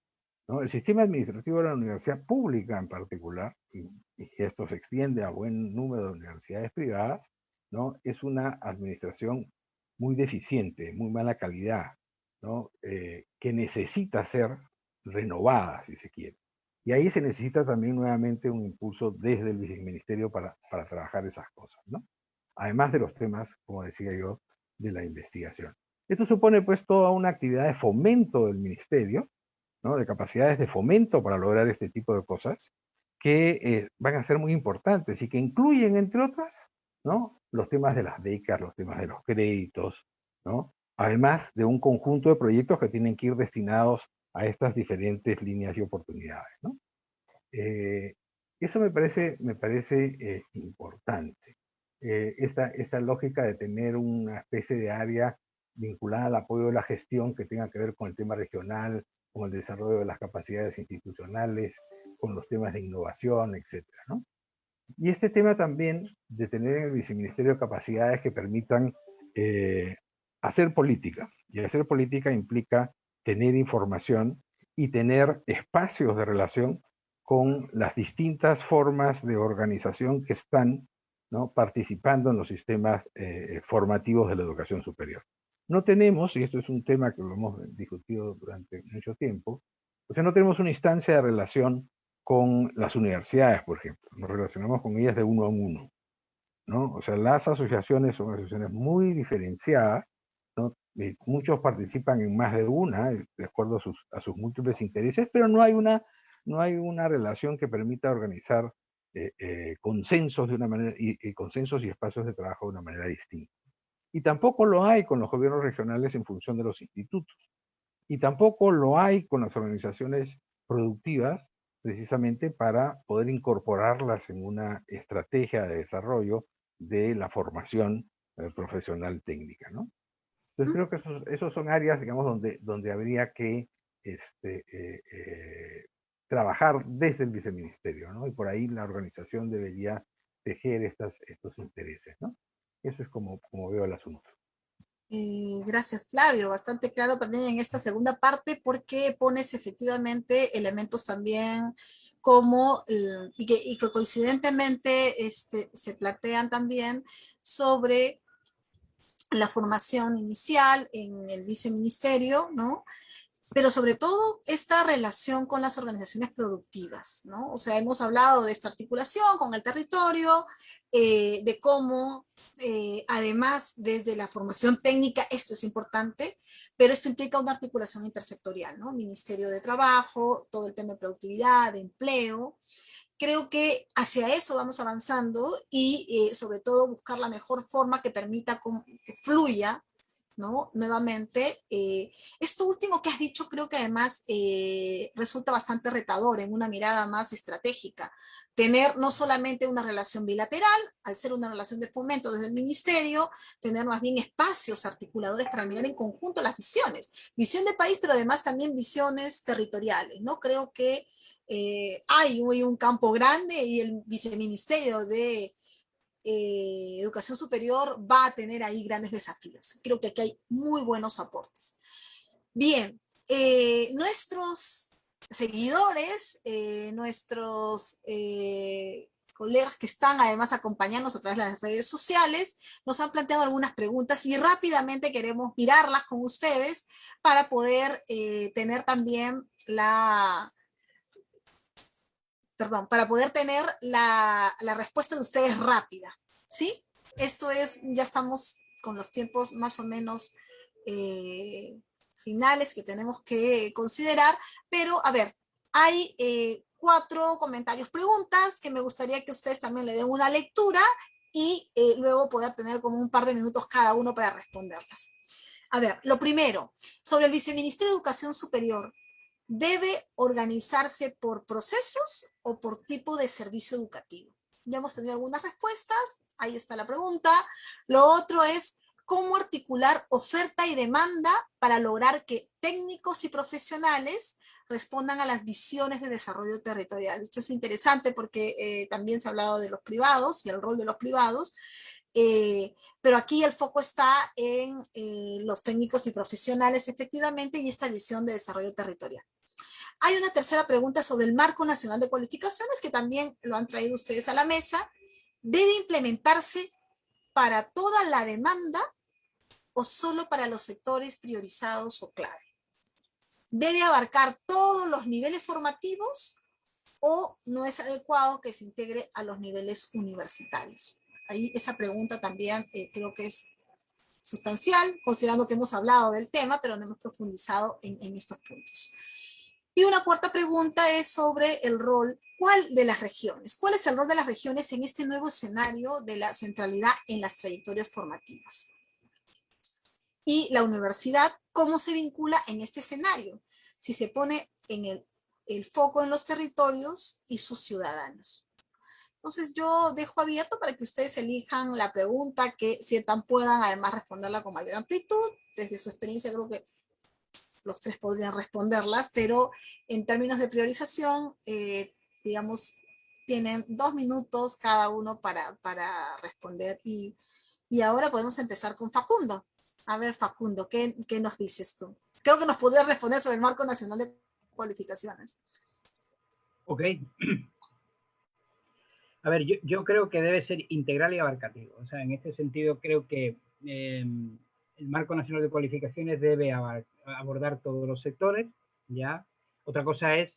[SPEAKER 2] ¿no? El sistema administrativo de la universidad pública en particular, y esto se extiende a buen número de universidades privadas, ¿no?, es una administración muy deficiente, muy mala calidad, ¿no?, que necesita ser renovada, si se quiere. Y ahí se necesita también nuevamente un impulso desde el viceministerio para trabajar esas cosas, ¿no? Además de los temas, como decía yo, de la investigación. Esto supone pues toda una actividad de fomento del ministerio, ¿no?, de capacidades de fomento para lograr este tipo de cosas que van a ser muy importantes y que incluyen, entre otras, ¿no?, los temas de las becas, los temas de los créditos, ¿no?, además de un conjunto de proyectos que tienen que ir destinados a estas diferentes líneas y oportunidades, ¿no? Eso me parece importante. Esta lógica de tener una especie de área vinculada al apoyo de la gestión que tenga que ver con el tema regional, con el desarrollo de las capacidades institucionales, con los temas de innovación, etcétera, ¿no? Y este tema también de tener en el viceministerio capacidades que permitan hacer política. Y hacer política implica tener información y tener espacios de relación con las distintas formas de organización que están, ¿no?, participando en los sistemas formativos de la educación superior. No tenemos, y esto es un tema que lo hemos discutido durante mucho tiempo, o sea, no tenemos una instancia de relación con las universidades, por ejemplo. Nos relacionamos con ellas de uno a uno, ¿no? O sea, las asociaciones son asociaciones muy diferenciadas, ¿no? Muchos participan en más de una, de acuerdo a sus múltiples intereses, pero no hay una relación que permita organizar consensos de una manera, y consensos y espacios de trabajo de una manera distinta. Y tampoco lo hay con los gobiernos regionales en función de los institutos. Y tampoco lo hay con las organizaciones productivas, precisamente para poder incorporarlas en una estrategia de desarrollo de la formación profesional técnica, ¿no? Entonces creo que esos son áreas, digamos, donde habría que trabajar desde el viceministerio, ¿no? Y por ahí la organización debería tejer estos intereses, ¿no? Eso es como veo el asunto.
[SPEAKER 1] Gracias, Flavio. Bastante claro también en esta segunda parte, porque pones efectivamente elementos también como, y que coincidentemente se plantean también sobre la formación inicial en el viceministerio, ¿no? Pero sobre todo esta relación con las organizaciones productivas, ¿no? O sea, hemos hablado de esta articulación con el territorio, de cómo, además, desde la formación técnica, esto es importante, pero esto implica una articulación intersectorial, ¿no? Ministerio de Trabajo, todo el tema de productividad, de empleo. Creo que hacia eso vamos avanzando y sobre todo buscar la mejor forma que permita que fluya, ¿no? Nuevamente, esto último que has dicho creo que además resulta bastante retador en una mirada más estratégica. Tener no solamente una relación bilateral, al ser una relación de fomento desde el ministerio, tener más bien espacios articuladores para mirar en conjunto las visiones. Visión de país, pero además también visiones territoriales, ¿no? Creo que hay un campo grande y el viceministerio de educación superior va a tener ahí grandes desafíos. Creo que aquí hay muy buenos aportes. Bien, nuestros seguidores, nuestros colegas que están además acompañándonos a través de las redes sociales, nos han planteado algunas preguntas y rápidamente queremos mirarlas con ustedes para poder tener también para poder tener la respuesta de ustedes rápida, ¿sí? Esto es, ya estamos con los tiempos más o menos finales que tenemos que considerar, pero a ver, hay 4 comentarios, preguntas que me gustaría que ustedes también le den una lectura y luego poder tener como un par de minutos cada uno para responderlas. A ver, lo primero, sobre el Viceministerio de Educación Superior, ¿debe organizarse por procesos o por tipo de servicio educativo? Ya hemos tenido algunas respuestas, ahí está la pregunta. Lo otro es, ¿cómo articular oferta y demanda para lograr que técnicos y profesionales respondan a las visiones de desarrollo territorial? Esto es interesante porque también se ha hablado de los privados y el rol de los privados, pero aquí el foco está en los técnicos y profesionales efectivamente y esta visión de desarrollo territorial. Hay una tercera pregunta sobre el Marco Nacional de Cualificaciones que también lo han traído ustedes a la mesa. ¿Debe implementarse para toda la demanda o solo para los sectores priorizados o clave? ¿Debe abarcar todos los niveles formativos o no es adecuado que se integre a los niveles universitarios? Ahí esa pregunta también creo que es sustancial, considerando que hemos hablado del tema, pero no hemos profundizado en estos puntos. Y una cuarta pregunta es sobre el rol, ¿cuál de las regiones? ¿Cuál es el rol de las regiones en este nuevo escenario de la centralidad en las trayectorias formativas? Y la universidad, ¿cómo se vincula en este escenario? Si se pone en el foco en los territorios y sus ciudadanos. Entonces yo dejo abierto para que ustedes elijan la pregunta que sientan puedan además responderla con mayor amplitud. Desde su experiencia creo que los tres podrían responderlas, pero en términos de priorización, digamos, tienen 2 minutos cada uno para responder. Y ahora podemos empezar con Facundo. A ver, Facundo, ¿qué nos dices tú? Creo que nos podrías responder sobre el Marco Nacional de Cualificaciones.
[SPEAKER 3] Ok. A ver, yo creo que debe ser integral y abarcativo. O sea, en este sentido creo que el Marco Nacional de Cualificaciones debe abordar todos los sectores, ¿ya? Otra cosa es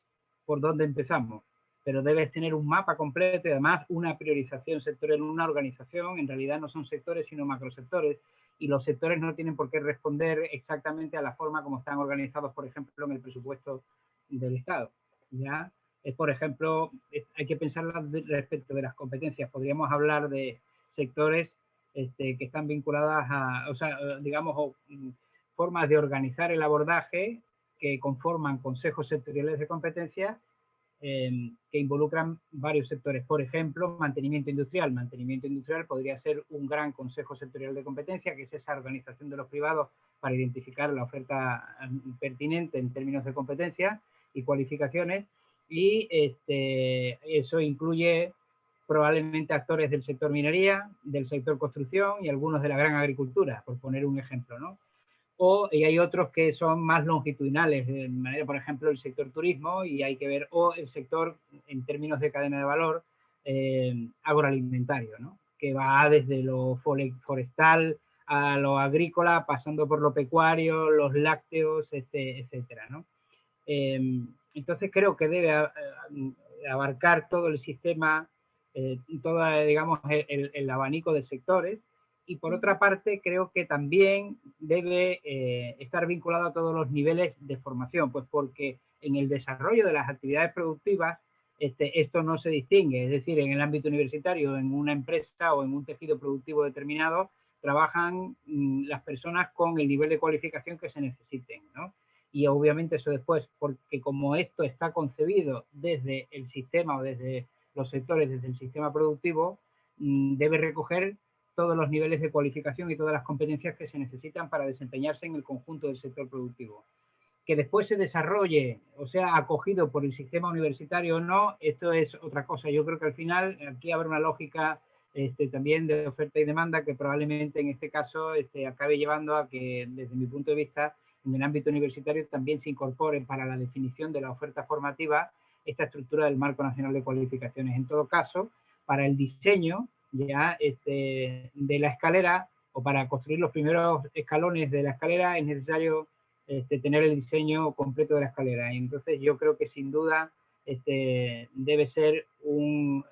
[SPEAKER 3] por dónde empezamos, pero debes tener un mapa completo y además una priorización sectorial en una organización. En realidad no son sectores, sino macrosectores, y los sectores no tienen por qué responder exactamente a la forma como están organizados, por ejemplo, en el presupuesto del Estado, ¿ya? Por ejemplo, hay que pensar respecto de las competencias. Podríamos hablar de sectores que están vinculadas a, o sea, digamos, formas de organizar el abordaje que conforman consejos sectoriales de competencia que involucran varios sectores. Por ejemplo, mantenimiento industrial. Mantenimiento industrial podría ser un gran consejo sectorial de competencia, que es esa organización de los privados para identificar la oferta pertinente en términos de competencia y cualificaciones. Y eso incluye probablemente actores del sector minería, del sector construcción y algunos de la gran agricultura, por poner un ejemplo, ¿no? Y hay otros que son más longitudinales, de manera, por ejemplo, el sector turismo, y hay que ver, o el sector, en términos de cadena de valor, agroalimentario, ¿no? Que va desde lo forestal a lo agrícola, pasando por lo pecuario, los lácteos, etcétera, ¿no? Entonces creo que debe abarcar todo el sistema, todo, digamos, el abanico de sectores. Y por otra parte, creo que también debe estar vinculado a todos los niveles de formación, pues porque en el desarrollo de las actividades productivas esto no se distingue. Es decir, en el ámbito universitario, en una empresa o en un tejido productivo determinado, trabajan las personas con el nivel de cualificación que se necesiten, ¿no? Y obviamente eso después, porque como esto está concebido desde el sistema o desde los sectores, desde el sistema productivo, debe recoger todos los niveles de cualificación y todas las competencias que se necesitan para desempeñarse en el conjunto del sector productivo. Que después se desarrolle, o sea, acogido por el sistema universitario o no, esto es otra cosa. Yo creo que al final aquí habrá una lógica también de oferta y demanda que probablemente en este caso acabe llevando a que, desde mi punto de vista, en el ámbito universitario también se incorpore para la definición de la oferta formativa esta estructura del Marco Nacional de Cualificaciones. En todo caso, para el diseño ya de la escalera o para construir los primeros escalones de la escalera es necesario tener el diseño completo de la escalera. Y entonces yo creo que sin duda debe ser un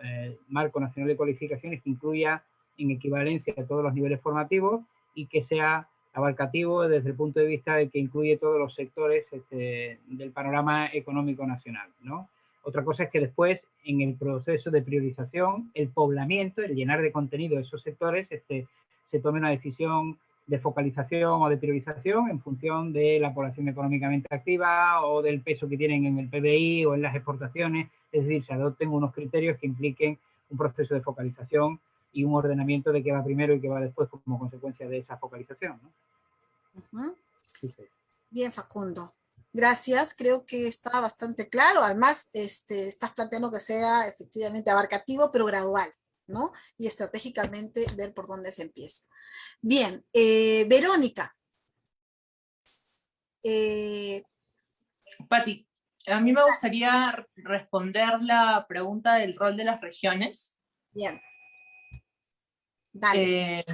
[SPEAKER 3] Marco Nacional de Cualificaciones que incluya en equivalencia a todos los niveles formativos y que sea abarcativo desde el punto de vista de que incluye todos los sectores del panorama económico nacional, ¿no? Otra cosa es que después, en el proceso de priorización, el poblamiento, el llenar de contenido de esos sectores, se tome una decisión de focalización o de priorización en función de la población económicamente activa o del peso que tienen en el PBI o en las exportaciones. Es decir, se adopten unos criterios que impliquen un proceso de focalización y un ordenamiento de qué va primero y qué va después como consecuencia de esa focalización, ¿no?
[SPEAKER 1] Sí. Bien, Facundo. Gracias, creo que está bastante claro. Además, estás planteando que sea efectivamente abarcativo, pero gradual, ¿no? Y estratégicamente ver por dónde se empieza. Bien, Verónica.
[SPEAKER 4] Pati, a mí me gustaría responder la pregunta del rol de las regiones.
[SPEAKER 1] Bien. Dale.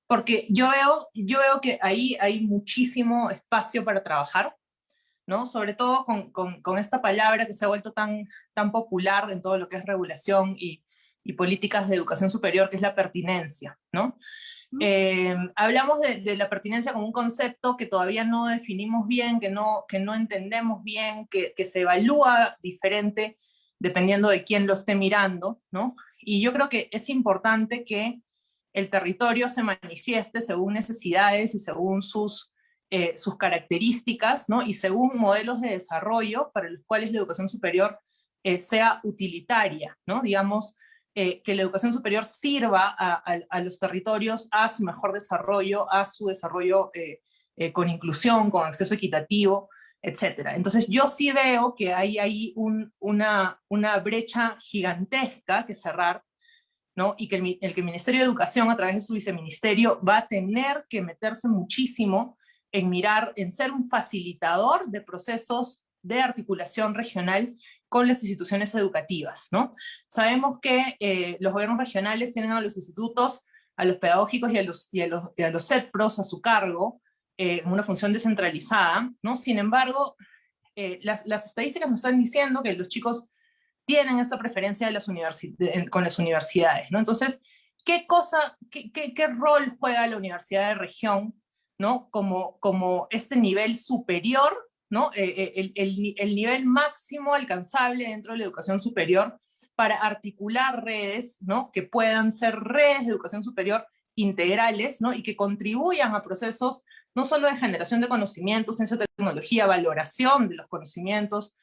[SPEAKER 4] Porque yo veo que ahí hay muchísimo espacio para trabajar, ¿no? Sobre todo con esta palabra que se ha vuelto tan popular en todo lo que es regulación y políticas de educación superior, que es la pertinencia, ¿no? Hablamos de la pertinencia como un concepto que todavía no definimos bien, que no entendemos bien, que se evalúa diferente dependiendo de quién lo esté mirando, ¿no? Y yo creo que es importante que el territorio se manifieste según necesidades y según sus características, ¿no? Y según modelos de desarrollo para los cuales la educación superior sea utilitaria, ¿no? Digamos, que la educación superior sirva a los territorios a su mejor desarrollo, a su desarrollo con inclusión, con acceso equitativo, etcétera. Entonces yo sí veo que hay ahí una brecha gigantesca que cerrar, ¿no? Y que el Ministerio de Educación, a través de su viceministerio, va a tener que meterse muchísimo en mirar, en ser un facilitador de procesos de articulación regional con las instituciones educativas, ¿no? Sabemos que los gobiernos regionales tienen a los institutos, a los pedagógicos y a los CETPROS a su cargo, en una función descentralizada, ¿no? Sin embargo, las estadísticas nos están diciendo que los chicos tienen esta preferencia de con las universidades, ¿no? Entonces, ¿qué rol juega la universidad de región, ¿no? Como este nivel superior, ¿no? El nivel máximo alcanzable dentro de la educación superior para articular redes, ¿no? Que puedan ser redes de educación superior integrales, ¿no? Y que contribuyan a procesos no solo de generación de conocimientos, ciencia, tecnología, valoración de los conocimientos,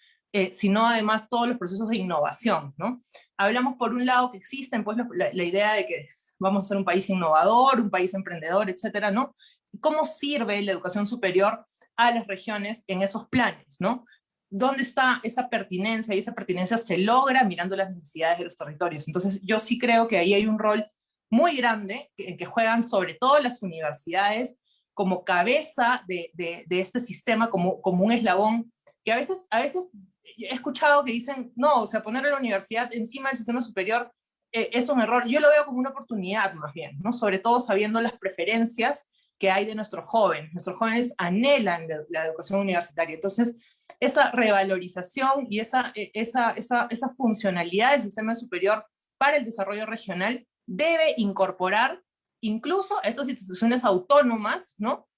[SPEAKER 4] sino además todos los procesos de innovación, ¿no? Hablamos por un lado que existen pues la idea de que vamos a ser un país innovador, un país emprendedor, etcétera, ¿no? ¿Cómo sirve la educación superior a las regiones en esos planes, ¿no? ¿Dónde está esa pertinencia? Y esa pertinencia se logra mirando las necesidades de los territorios. Entonces yo sí creo que ahí hay un rol muy grande que juegan sobre todo las universidades como cabeza de este sistema, como un eslabón, que a veces he escuchado que dicen, no, o sea, poner a la universidad encima del sistema superior es un error. Yo lo veo como una oportunidad más bien, ¿no? Sobre todo sabiendo las preferencias que hay de nuestros jóvenes. Nuestros jóvenes anhelan la educación universitaria. Entonces, esa revalorización y esa funcionalidad del sistema superior para el desarrollo regional debe incorporar incluso a estas instituciones autónomas, ¿no?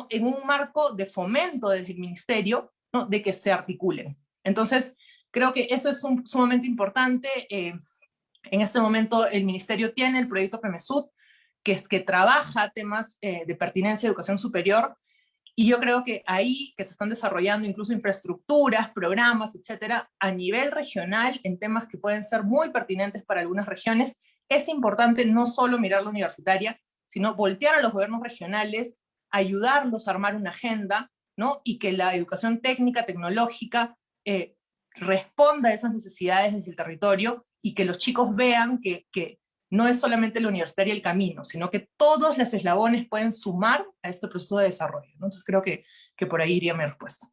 [SPEAKER 4] En un marco de fomento desde el ministerio, ¿no? De que se articulen. Entonces, creo que eso es sumamente importante. En este momento el ministerio tiene el proyecto PEMESUD, que trabaja temas de pertinencia de educación superior, y yo creo que ahí que se están desarrollando incluso infraestructuras, programas, etcétera, a nivel regional, en temas que pueden ser muy pertinentes para algunas regiones, es importante no solo mirar la universitaria, sino voltear a los gobiernos regionales, ayudarlos a armar una agenda, ¿no? Y que la educación técnica, tecnológica, responda a esas necesidades desde el territorio, y que los chicos vean que no es solamente la universitaria el camino, sino que todos los eslabones pueden sumar a este proceso de desarrollo, ¿no? Entonces creo que por ahí iría mi respuesta.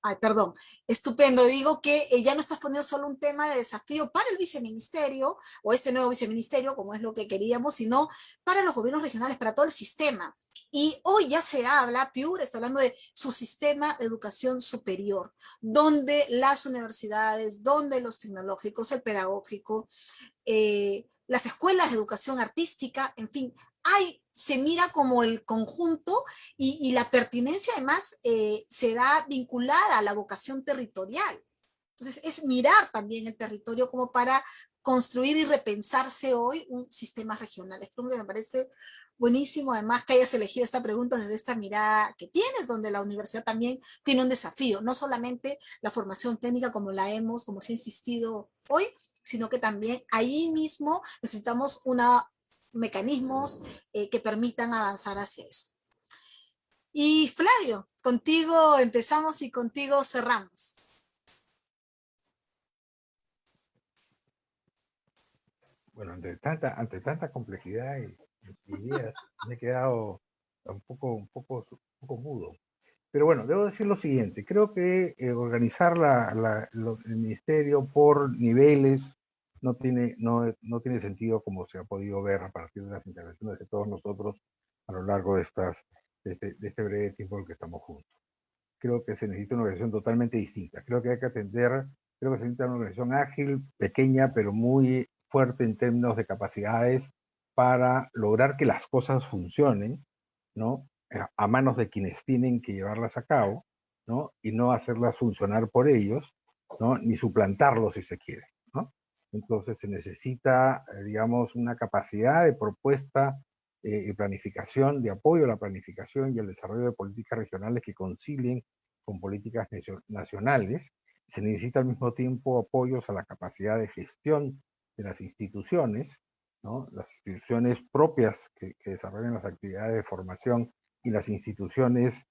[SPEAKER 1] Ay, perdón, estupendo. Digo que ya no estás poniendo solo un tema de desafío para el viceministerio o este nuevo viceministerio, como es lo que queríamos, sino para los gobiernos regionales, para todo el sistema. Y hoy ya se habla, Piura está hablando de su sistema de educación superior, donde las universidades, donde los tecnológicos, el pedagógico, las escuelas de educación artística, en fin, se mira como el conjunto y la pertinencia además se da vinculada a la vocación territorial. Entonces es mirar también el territorio como para construir y repensarse hoy un sistema regional. Es como que me parece buenísimo además que hayas elegido esta pregunta desde esta mirada que tienes, donde la universidad también tiene un desafío, no solamente la formación técnica como se ha insistido hoy, sino que también ahí mismo necesitamos mecanismos que permitan avanzar hacia eso. Y Flavio, contigo empezamos y contigo cerramos.
[SPEAKER 2] Bueno, ante tanta complejidad y ideas, me he quedado un poco mudo. Pero bueno, debo decir lo siguiente. Creo que organizar el ministerio por niveles no tiene sentido, como se ha podido ver a partir de las intervenciones de todos nosotros a lo largo de este breve tiempo en el que estamos juntos. Creo que se necesita una organización totalmente distinta. Creo que se necesita una organización ágil, pequeña, pero muy fuerte en términos de capacidades para lograr que las cosas funcionen, ¿no? A manos de quienes tienen que llevarlas a cabo, ¿no? Y no hacerlas funcionar por ellos, ¿no? Ni suplantarlos si se quiere, ¿no? Entonces se necesita, digamos, una capacidad de propuesta planificación, de apoyo a la planificación y al desarrollo de políticas regionales que concilien con políticas nacionales. Se necesita al mismo tiempo apoyos a la capacidad de gestión de las instituciones, ¿no? Las instituciones propias que desarrollan las actividades de formación y las instituciones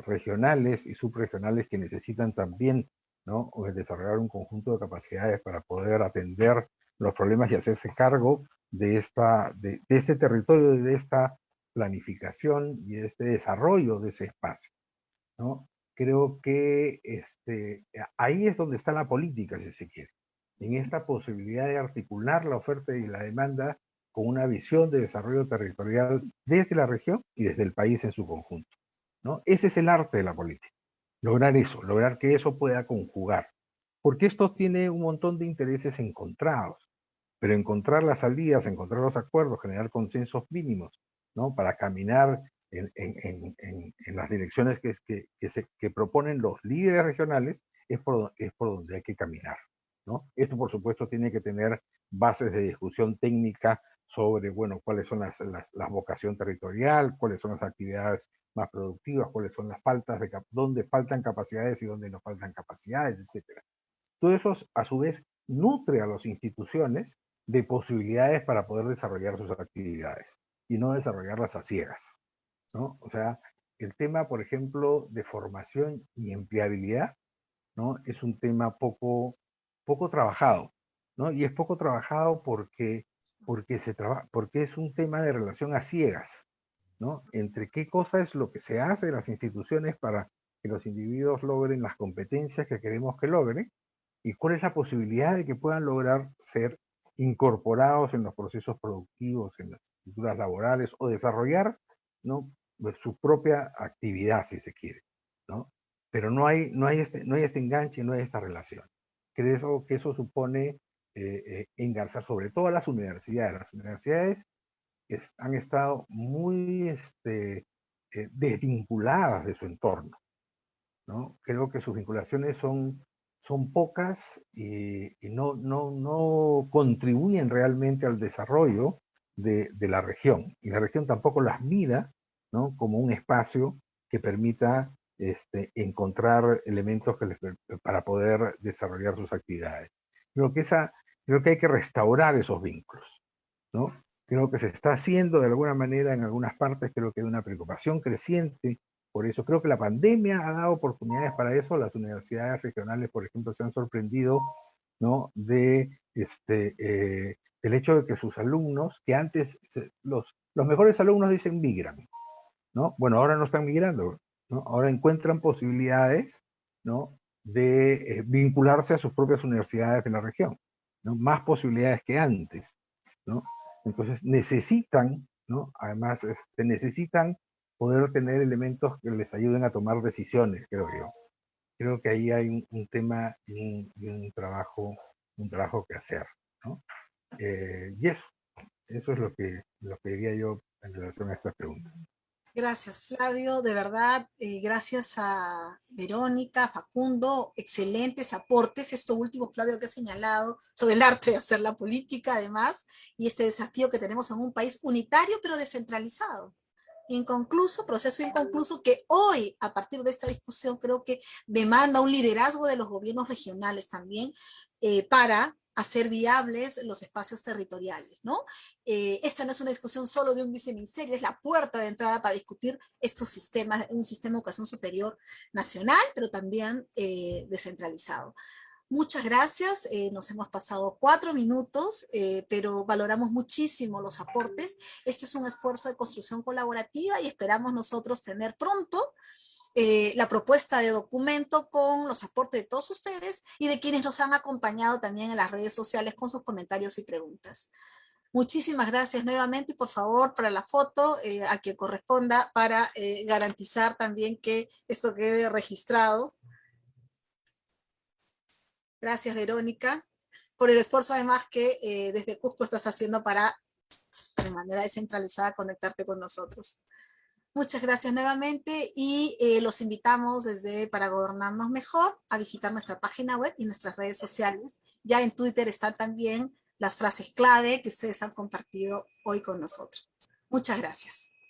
[SPEAKER 2] regionales y subregionales que necesitan también, ¿no?, desarrollar un conjunto de capacidades para poder atender los problemas y hacerse cargo de este territorio, de esta planificación y de este desarrollo de ese espacio, ¿no? Creo que ahí es donde está la política, si se quiere, en esta posibilidad de articular la oferta y la demanda con una visión de desarrollo territorial desde la región y desde el país en su conjunto, ¿no? Ese es el arte de la política, lograr eso, lograr que eso pueda conjugar, porque esto tiene un montón de intereses encontrados, pero encontrar las salidas, encontrar los acuerdos, generar consensos mínimos, ¿no?, para caminar en las direcciones que proponen los líderes regionales, es por donde hay que caminar, ¿no? Esto, por supuesto, tiene que tener bases de discusión técnica sobre, bueno, cuáles son la vocación territorial, cuáles son las actividades más productivas, cuáles son las faltas, dónde faltan capacidades y dónde no faltan capacidades, etc. Todo eso, a su vez, nutre a las instituciones de posibilidades para poder desarrollar sus actividades y no desarrollarlas a ciegas, ¿no? O sea, el tema, por ejemplo, de formación y empleabilidad, ¿no?, es un tema poco trabajado, ¿no? Y es poco trabajado porque es un tema de relación a ciegas, ¿no? Entre qué cosa es lo que se hace en las instituciones para que los individuos logren las competencias que queremos que logren y cuál es la posibilidad de que puedan lograr ser incorporados en los procesos productivos, en las estructuras laborales o desarrollar, ¿no?, su propia actividad, si se quiere, ¿no? Pero no hay este enganche, no hay esta relación. Creo que eso supone engarzar sobre todo a las universidades. Las universidades han estado muy desvinculadas de su entorno, ¿no? Creo que sus vinculaciones son pocas y no contribuyen realmente al desarrollo de la región. Y la región tampoco las mira, ¿no?, como un espacio que permita encontrar elementos para poder desarrollar sus actividades. Creo que hay que restaurar esos vínculos, ¿no? Creo que se está haciendo de alguna manera en algunas partes, creo que hay una preocupación creciente por eso. Creo que la pandemia ha dado oportunidades para eso. Las universidades regionales, por ejemplo, se han sorprendido, ¿no?, del hecho de que sus alumnos, que antes los mejores alumnos dicen migran, ¿no? Bueno, ahora no están migrando, ¿no? Ahora encuentran posibilidades, ¿no?, de vincularse a sus propias universidades de la región, ¿no? Más posibilidades que antes, ¿no? Entonces necesitan, ¿no?, además necesitan poder tener elementos que les ayuden a tomar decisiones, creo yo. Creo que ahí hay un tema y un trabajo que hacer, ¿no? Y eso es lo que diría yo en relación a esta pregunta.
[SPEAKER 1] Gracias, Flavio. De verdad, gracias a Verónica, Facundo, excelentes aportes. Esto último, Flavio, que he señalado sobre el arte de hacer la política, además, y este desafío que tenemos en un país unitario, pero descentralizado. Inconcluso, proceso inconcluso que hoy, a partir de esta discusión, creo que demanda un liderazgo de los gobiernos regionales también para hacer viables los espacios territoriales, ¿no? Esta no es una discusión solo de un viceministerio, es la puerta de entrada para discutir estos sistemas, un sistema de educación superior nacional, pero también descentralizado. Muchas gracias, nos hemos pasado 4 minutos, pero valoramos muchísimo los aportes. Este es un esfuerzo de construcción colaborativa y esperamos nosotros tener pronto la propuesta de documento con los aportes de todos ustedes y de quienes nos han acompañado también en las redes sociales con sus comentarios y preguntas. Muchísimas gracias nuevamente y por favor para la foto a quien corresponda para garantizar también que esto quede registrado. Gracias, Verónica, por el esfuerzo además que desde Cusco estás haciendo para, de manera descentralizada, conectarte con nosotros. Muchas gracias nuevamente y los invitamos desde Para Gobernarnos Mejor a visitar nuestra página web y nuestras redes sociales. Ya en Twitter están también las frases clave que ustedes han compartido hoy con nosotros. Muchas gracias.